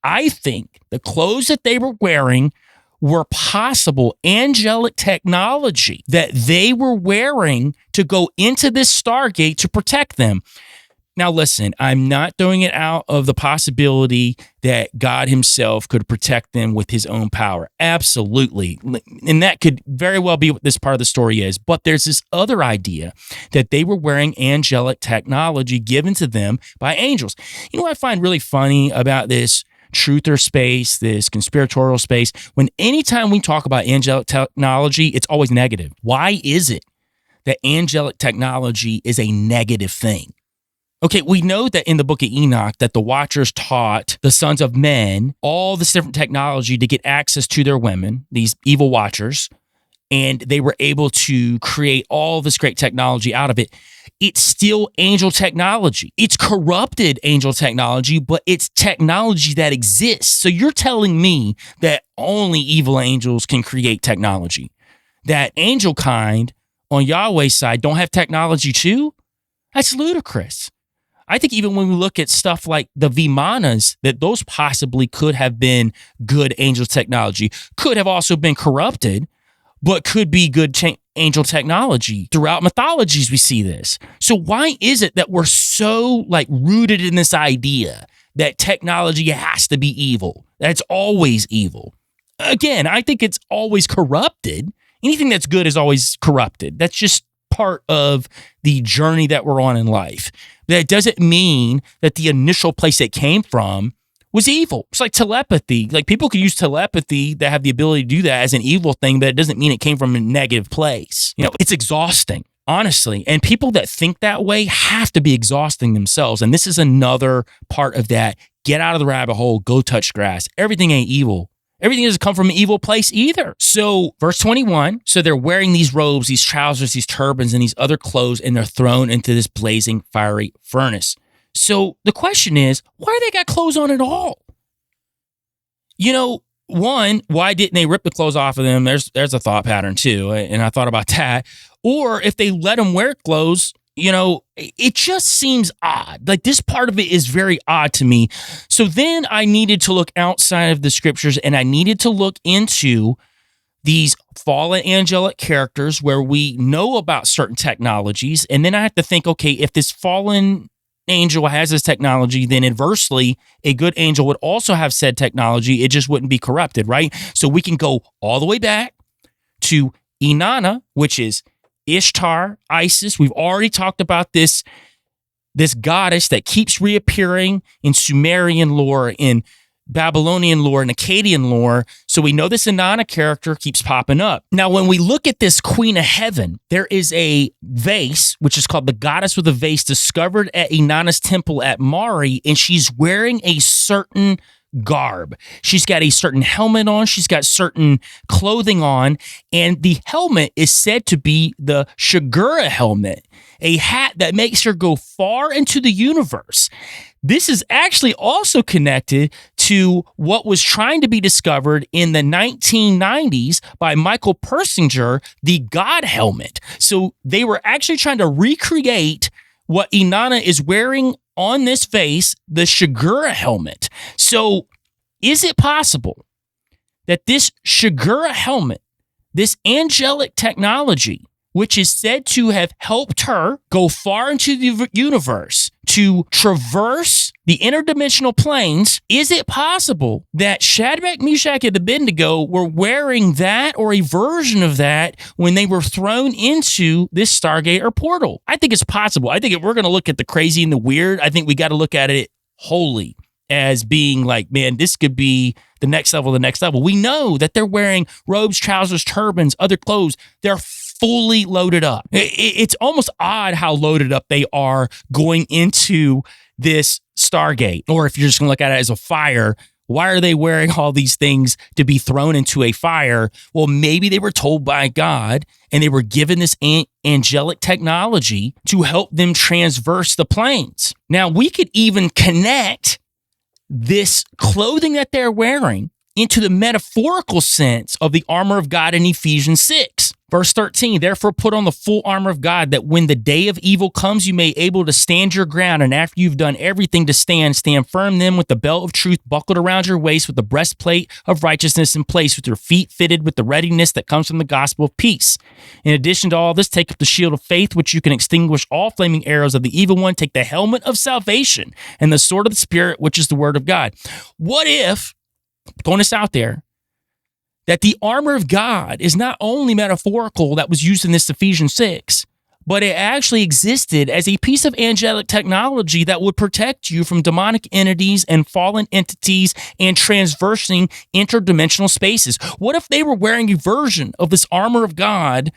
S3: I think the clothes that they were wearing were possible angelic technology that they were wearing to go into this Stargate to protect them. Now, listen, I'm not throwing it out of the possibility that God himself could protect them with his own power. Absolutely. And that could very well be what this part of the story is. But there's this other idea that they were wearing angelic technology given to them by angels. You know what I find really funny about this truther space, this conspiratorial space? Anytime we talk about angelic technology, it's always negative. Why is it that angelic technology is a negative thing? Okay, we know that in the book of Enoch that the Watchers taught the sons of men all this different technology to get access to their women, these evil Watchers, and they were able to create all this great technology out of it. It's still angel technology. It's corrupted angel technology, but it's technology that exists. So you're telling me that only evil angels can create technology? That angel kind on Yahweh's side don't have technology too? That's ludicrous. I think even when we look at stuff like the Vimanas, that those possibly could have been good angel technology, could have also been corrupted, but could be good angel technology. Throughout mythologies, we see this. So why is it that we're so rooted in this idea that technology has to be evil, that it's always evil? Again, I think it's always corrupted. Anything that's good is always corrupted. That's just part of the journey that we're on in life. That doesn't mean that the initial place it came from was evil. It's like telepathy. People can use telepathy that have the ability to do that as an evil thing, but it doesn't mean it came from a negative place. It's exhausting, honestly. And people that think that way have to be exhausting themselves. And this is another part of that. Get out of the rabbit hole, go touch grass. Everything ain't evil. Everything doesn't come from an evil place either. So verse 21, so they're wearing these robes, these trousers, these turbans, and these other clothes, and they're thrown into this blazing fiery furnace. So the question is, why do they got clothes on at all? One, why didn't they rip the clothes off of them? There's a thought pattern too, and I thought about that. Or if they let them wear clothes, it just seems odd. This part of it is very odd to me. So then I needed to look outside of the scriptures, and I needed to look into these fallen angelic characters where we know about certain technologies. And then I have to think, okay, if this fallen angel has this technology, then inversely, a good angel would also have said technology. It just wouldn't be corrupted, right? So we can go all the way back to Inanna, which is Ishtar, Isis. We've already talked about this goddess that keeps reappearing in Sumerian lore, in Babylonian lore and Akkadian lore, so we know this Inanna character keeps popping up. Now, when we look at this Queen of Heaven, there is a vase, which is called the Goddess with a Vase, discovered at Inanna's temple at Mari, and she's wearing a certain garb. She's got a certain helmet on, she's got certain clothing on, and the helmet is said to be the Shagura helmet, a hat that makes her go far into the universe. This is actually also connected to what was trying to be discovered in the 1990s by Michael Persinger, the God helmet. So they were actually trying to recreate what Inanna is wearing on this vase, the Shagura helmet. So is it possible that this Shagura helmet, this angelic technology, which is said to have helped her go far into the universe, to traverse the interdimensional planes, is it possible that Shadrach, Meshach, and Abednego were wearing that or a version of that when they were thrown into this Stargate or portal? I think it's possible. I think if we're going to look at the crazy and the weird, I think we got to look at it wholly as being like, man, this could be the next level, the next level. We know that they're wearing robes, trousers, turbans, other clothes. They're fully loaded up. It's almost odd how loaded up they are going into this Stargate. Or if you're just going to look at it as a fire, why are they wearing all these things to be thrown into a fire? Well, maybe they were told by God and they were given this angelic technology to help them transverse the planes. Now, we could even connect this clothing that they're wearing into the metaphorical sense of the armor of God in Ephesians 6. Verse 13, therefore put on the full armor of God, that when the day of evil comes, you may be able to stand your ground. And after you've done everything to stand firm then with the belt of truth buckled around your waist, with the breastplate of righteousness in place, with your feet fitted with the readiness that comes from the gospel of peace. In addition to all this, take up the shield of faith, which you can extinguish all flaming arrows of the evil one. Take the helmet of salvation and the sword of the Spirit, which is the word of God. What if, throwing this out there, that the armor of God is not only metaphorical that was used in this Ephesians 6, but it actually existed as a piece of angelic technology that would protect you from demonic entities and fallen entities and transversing interdimensional spaces? What if they were wearing a version of this armor of God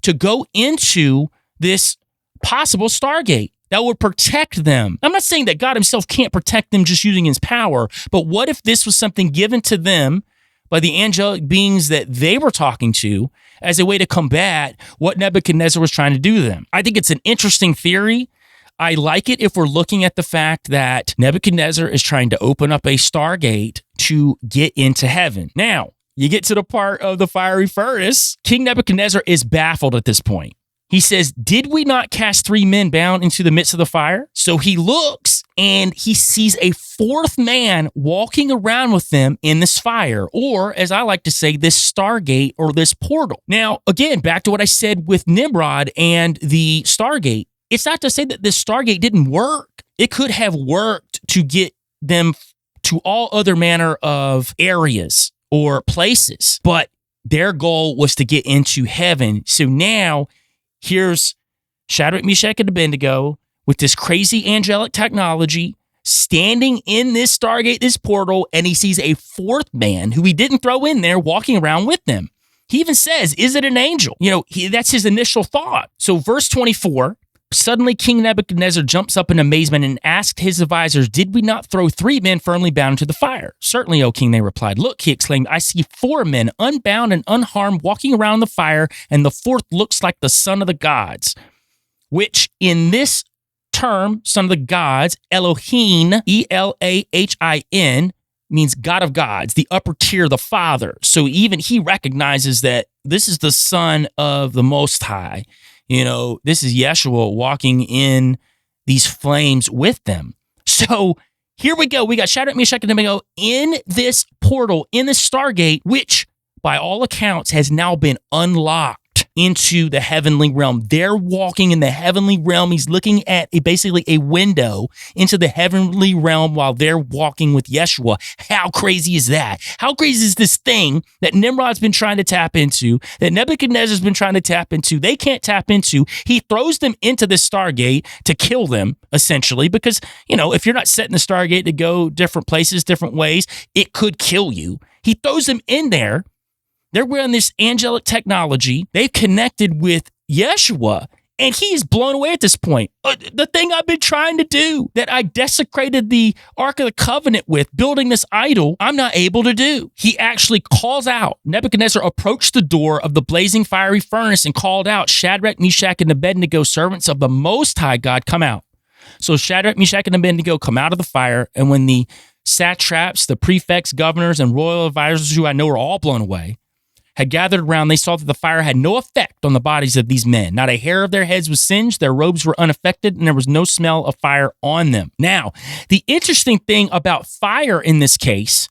S3: to go into this possible Stargate that would protect them? I'm not saying that God himself can't protect them just using his power, but what if this was something given to them by the angelic beings that they were talking to as a way to combat what Nebuchadnezzar was trying to do to them? I think it's an interesting theory. I like it if we're looking at the fact that Nebuchadnezzar is trying to open up a Stargate to get into heaven. Now, you get to the part of the fiery furnace. King Nebuchadnezzar is baffled at this point. He says, did we not cast 3 men bound into the midst of the fire? So he looks and he sees a 4th man walking around with them in this fire, or as I like to say, this Stargate or this portal. Now, again, back to what I said with Nimrod and the Stargate. It's not to say that this Stargate didn't work. It could have worked to get them to all other manner of areas or places, but their goal was to get into heaven. So now here's Shadrach, Meshach, and Abednego with this crazy angelic technology standing in this Stargate, this portal, and he sees a 4th man who he didn't throw in there walking around with them. He even says, is it an angel? That's his initial thought. So verse 24, suddenly King Nebuchadnezzar jumps up in amazement and asked his advisors, did we not throw 3 men firmly bound into the fire? Certainly, O king, they replied. Look, he exclaimed, I see 4 men unbound and unharmed walking around the fire, and the 4th looks like the son of the gods, which in this term, son of the gods, Elohim, Elahin, means God of gods, the upper tier, the Father. So even he recognizes that this is the Son of the Most High. This is Yeshua walking in these flames with them. So here we go. We got Shadrach, Meshach, and Abednego in this portal, in this Stargate, which by all accounts has now been unlocked. into the heavenly realm. They're walking in the heavenly realm. He's looking at basically a window into the heavenly realm while they're walking with Yeshua. How crazy is that? How crazy is this thing that Nimrod's been trying to tap into, that Nebuchadnezzar's been trying to tap into? They can't tap into. He throws them into the Stargate to kill them, essentially, because, if you're not setting the Stargate to go different places, different ways, it could kill you. He throws them in there. They're wearing this angelic technology. They've connected with Yeshua, and he's blown away at this point. The thing I've been trying to do, that I desecrated the Ark of the Covenant with, building this idol, I'm not able to do. He actually calls out. Nebuchadnezzar approached the door of the blazing fiery furnace and called out, Shadrach, Meshach, and Abednego, servants of the Most High God, come out. So Shadrach, Meshach, and Abednego come out of the fire, and when the satraps, the prefects, governors, and royal advisors, who I know are all blown away, had gathered around, they saw that the fire had no effect on the bodies of these men. Not a hair of their heads was singed, their robes were unaffected, and there was no smell of fire on them. Now, the interesting thing about fire in this case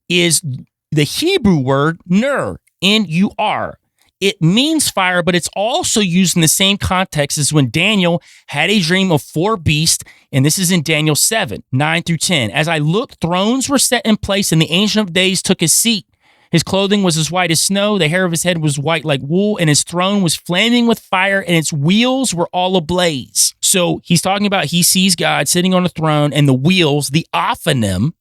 S3: is the Hebrew word nur, N-U-R. It means fire, but it's also used in the same context as when Daniel had a dream of 4 beasts, and this is in Daniel 7, 9 through 10. As I looked, thrones were set in place, and the Ancient of Days took his seat. His clothing was as white as snow, the hair of his head was white like wool, and his throne was flaming with fire, and its wheels were all ablaze. So he's talking about he sees God sitting on a throne, and the wheels, the ophonym,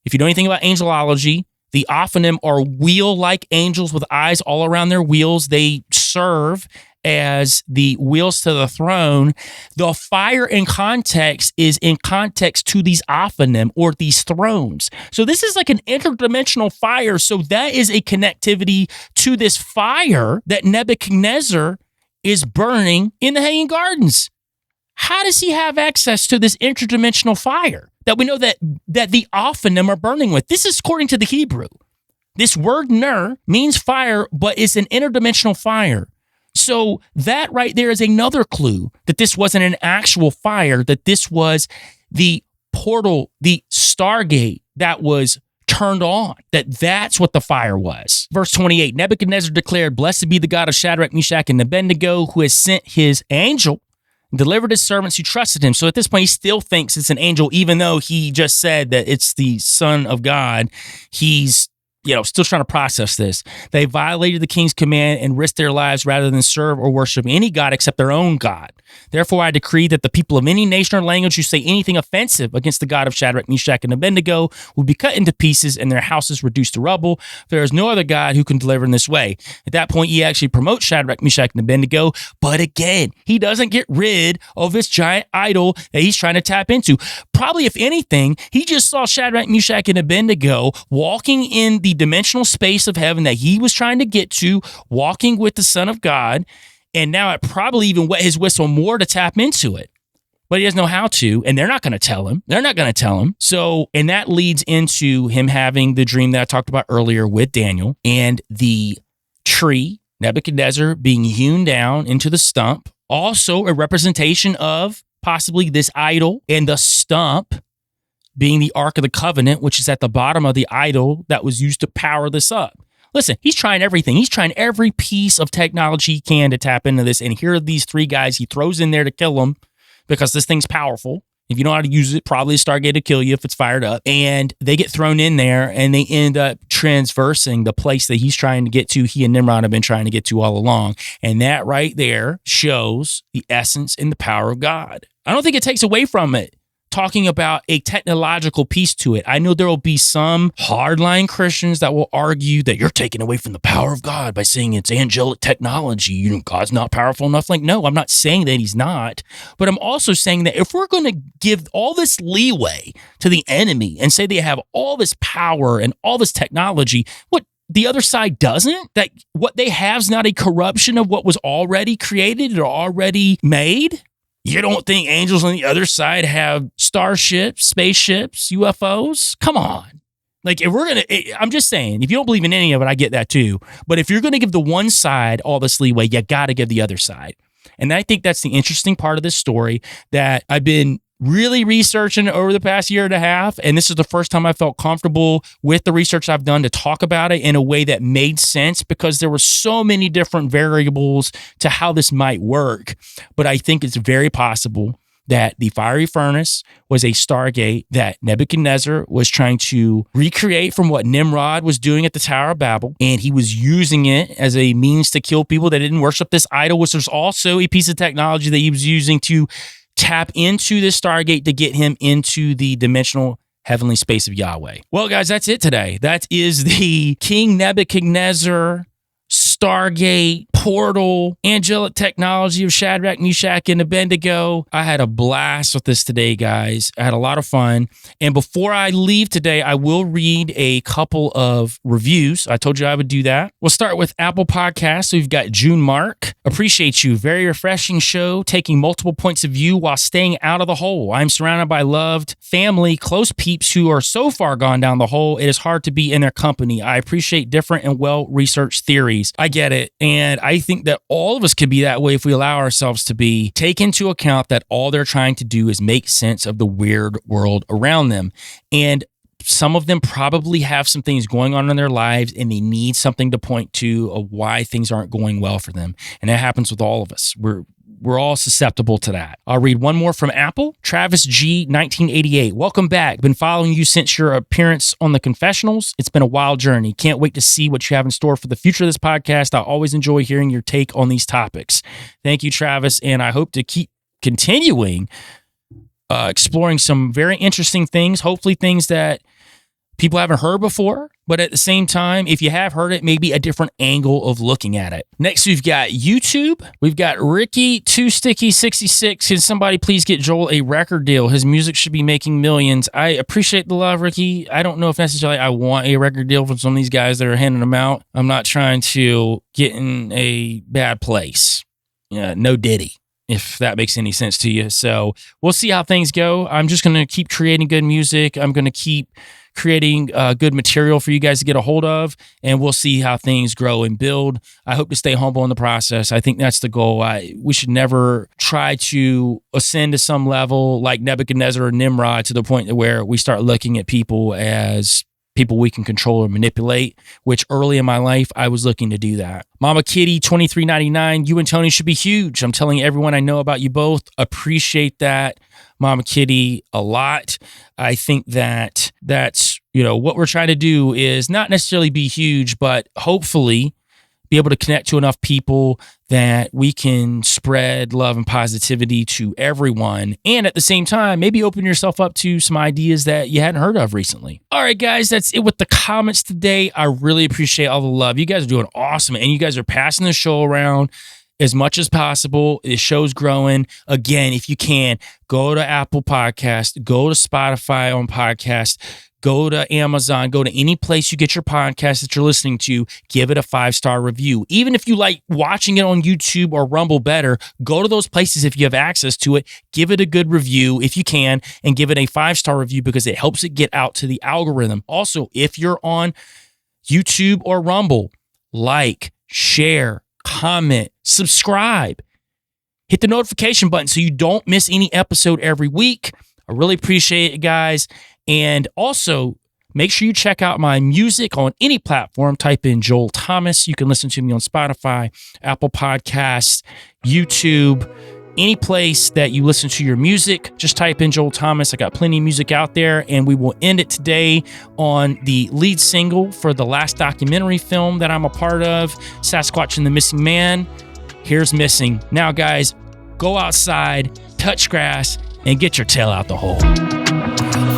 S3: if you know anything about angelology, the ophonym are wheel-like angels with eyes all around their wheels. They serve as the wheels to the throne. The fire in context is in context to these ophonym, or these thrones. So this is like an interdimensional fire. So that is a connectivity to this fire that Nebuchadnezzar is burning in the Hanging Gardens. How does he have access to this interdimensional fire that we know that the ophonym are burning with? This is according to the Hebrew. This word nur means fire, but it's an interdimensional fire. So that right there is another clue that this wasn't an actual fire, that this was the portal, the Stargate that was turned on, that's what the fire was. Verse 28, Nebuchadnezzar declared, blessed be the God of Shadrach, Meshach, and Abednego, who has sent his angel and delivered his servants who trusted him. So at this point, he still thinks it's an angel, even though he just said that it's the Son of God. He's still trying to process this. They violated the king's command and risked their lives rather than serve or worship any god except their own God. Therefore, I decree that the people of any nation or language who say anything offensive against the God of Shadrach, Meshach, and Abednego will be cut into pieces and their houses reduced to rubble. There is no other God who can deliver in this way. At that point, he actually promotes Shadrach, Meshach, and Abednego. But again, he doesn't get rid of this giant idol that he's trying to tap into. Probably, if anything, he just saw Shadrach, Meshach, and Abednego walking in the dimensional space of heaven that he was trying to get to, walking with the Son of God. And now it probably even wet his whistle more to tap into it. But he doesn't know how to, and they're not going to tell him. So, and that leads into him having the dream that I talked about earlier with Daniel, and the tree, Nebuchadnezzar, being hewn down into the stump. Also a representation of possibly this idol, and the stump being the Ark of the Covenant, which is at the bottom of the idol that was used to power this up. Listen, he's trying everything. He's trying every piece of technology he can to tap into this. And here are these 3 guys he throws in there to kill them, because this thing's powerful. If you know how to use it, probably a Stargate to kill you if it's fired up. And they get thrown in there, and they end up transversing the place that he's trying to get to. He and Nimrod have been trying to get to all along. And that right there shows the essence and the power of God. I don't think it takes away from it, talking about a technological piece to it. I know there will be some hardline Christians that will argue that you're taking away from the power of God by saying it's angelic technology. God's not powerful enough. Like, no, I'm not saying that he's not, but I'm also saying that if we're going to give all this leeway to the enemy and say they have all this power and all this technology, what the other side doesn't, that what they have is not a corruption of what was already created or already made. You don't think angels on the other side have starships, spaceships, UFOs? Come on. Like, if we're going to, I'm just saying, if you don't believe in any of it, I get that too. But if you're going to give the one side all this leeway, you got to give the other side. And I think that's the interesting part of this story that I've been really researching over the past year and a half, and this is the first time I felt comfortable with the research I've done to talk about it in a way that made sense, because there were so many different variables to how this might work. But I think it's very possible that the fiery furnace was a Stargate that Nebuchadnezzar was trying to recreate from what Nimrod was doing at the Tower of Babel, and he was using it as a means to kill people that didn't worship this idol, which was also a piece of technology that he was using to tap into this Stargate to get him into the dimensional heavenly space of Yahweh. Well, guys, that's it today. That is the King Nebuchadnezzar Stargate portal angelic technology of Shadrach, Meshach, and Abednego. I had a blast with this today, guys. I had a lot of fun. And before I leave today, I will read a couple of reviews. I told you I would do that. We'll start with Apple Podcasts. We've got June Mark. Appreciate you. Very refreshing show, taking multiple points of view while staying out of the hole. I'm surrounded by loved family, close peeps who are so far gone down the hole, it is hard to be in their company. I appreciate different and well-researched theories. I get it. And I think that all of us could be that way if we allow ourselves to be. Take into account that all they're trying to do is make sense of the weird world around them. And some of them probably have some things going on in their lives and they need something to point to of why things aren't going well for them. And that happens with all of us. We're all susceptible to that. I'll read one more from Apple. Travis G, 1988. Welcome back. Been following you since your appearance on the Confessionals. It's been a wild journey. Can't wait to see what you have in store for the future of this podcast. I always enjoy hearing your take on these topics. Thank you, Travis. And I hope to keep continuing exploring some very interesting things, hopefully things that people haven't heard before, but at the same time, if you have heard it, maybe a different angle of looking at it. Next, we've got YouTube. We've got Ricky2Sticky66. Can somebody please get Joel a record deal? His music should be making millions. I appreciate the love, Ricky. I don't know if necessarily I want a record deal from some of these guys that are handing them out. I'm not trying to get in a bad place. Yeah, no Diddy, if that makes any sense to you. So we'll see how things go. I'm just going to keep creating good music. I'm going to keep creating good material for you guys to get a hold of, and we'll see how things grow and build. I hope to stay humble in the process. I think that's the goal. We should never try to ascend to some level like Nebuchadnezzar or Nimrod to the point where we start looking at people as people we can control or manipulate, which early in my life, I was looking to do that. Mama Kitty, 2399, you and Tony should be huge. I'm telling everyone I know about you both. Appreciate that, Mama Kitty, a lot. I think that that's, what we're trying to do is not necessarily be huge, but hopefully be able to connect to enough people that we can spread love and positivity to everyone. And at the same time, maybe open yourself up to some ideas that you hadn't heard of recently. All right, guys, that's it with the comments today. I really appreciate all the love. You guys are doing awesome, and you guys are passing the show around as much as possible. The show's growing. Again, if you can, go to Apple Podcast, go to Spotify on podcast, go to Amazon, go to any place you get your podcast that you're listening to, give it a 5-star review. Even if you like watching it on YouTube or Rumble better, go to those places if you have access to it, give it a good review if you can, and give it a 5-star review because it helps it get out to the algorithm. Also, if you're on YouTube or Rumble, like, share, comment, subscribe. Hit the notification button so you don't miss any episode every week. I really appreciate it, guys. And also, make sure you check out my music on any platform. Type in Joel Thomas. You can listen to me on Spotify, Apple Podcasts, YouTube, any place that you listen to your music. Just type in Joel Thomas. I got plenty of music out there. And we will end it today on the lead single for the last documentary film that I'm a part of, Sasquatch and the Missing Man. Here's Missing. Now, guys, go outside, touch grass, and get your tail out the hole.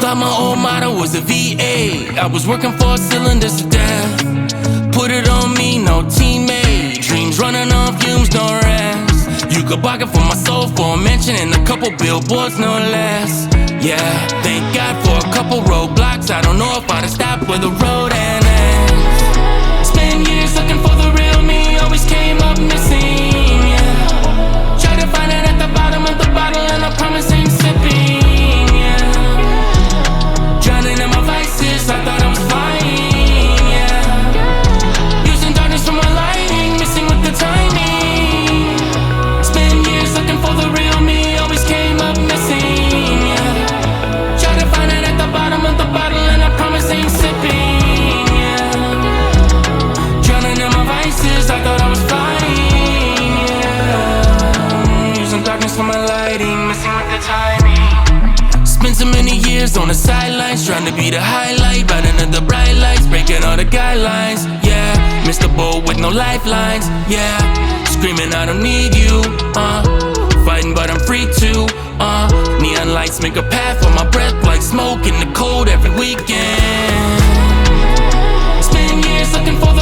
S2: Thought my old motto was a VA. I was working 4 cylinders to death. Put it on me, no teammate. Dreams running on fumes, no rest. You could bargain for my soul for a mention and a couple billboards, no less. Yeah, thank God for a couple roadblocks. I don't know if I'd have stopped where the road ends. Spent years looking for the real me, always came up missing. Yeah, tried to find it at the bottom of the bottle and I promise ain't sipping. In my vices, I thought I was flying, yeah. Using darkness for my lighting, missing with the timing. Spent years looking for the real me, always came up missing, yeah. Spent so many years on the sidelines, trying to be the highlight, riding under the bright lights, breaking all the guidelines. Yeah, Mr. Bold with no lifelines. Yeah, screaming I don't need you. Fighting but I'm free too. Neon lights make a path on my breath like smoke in the cold every weekend. Spend years looking for the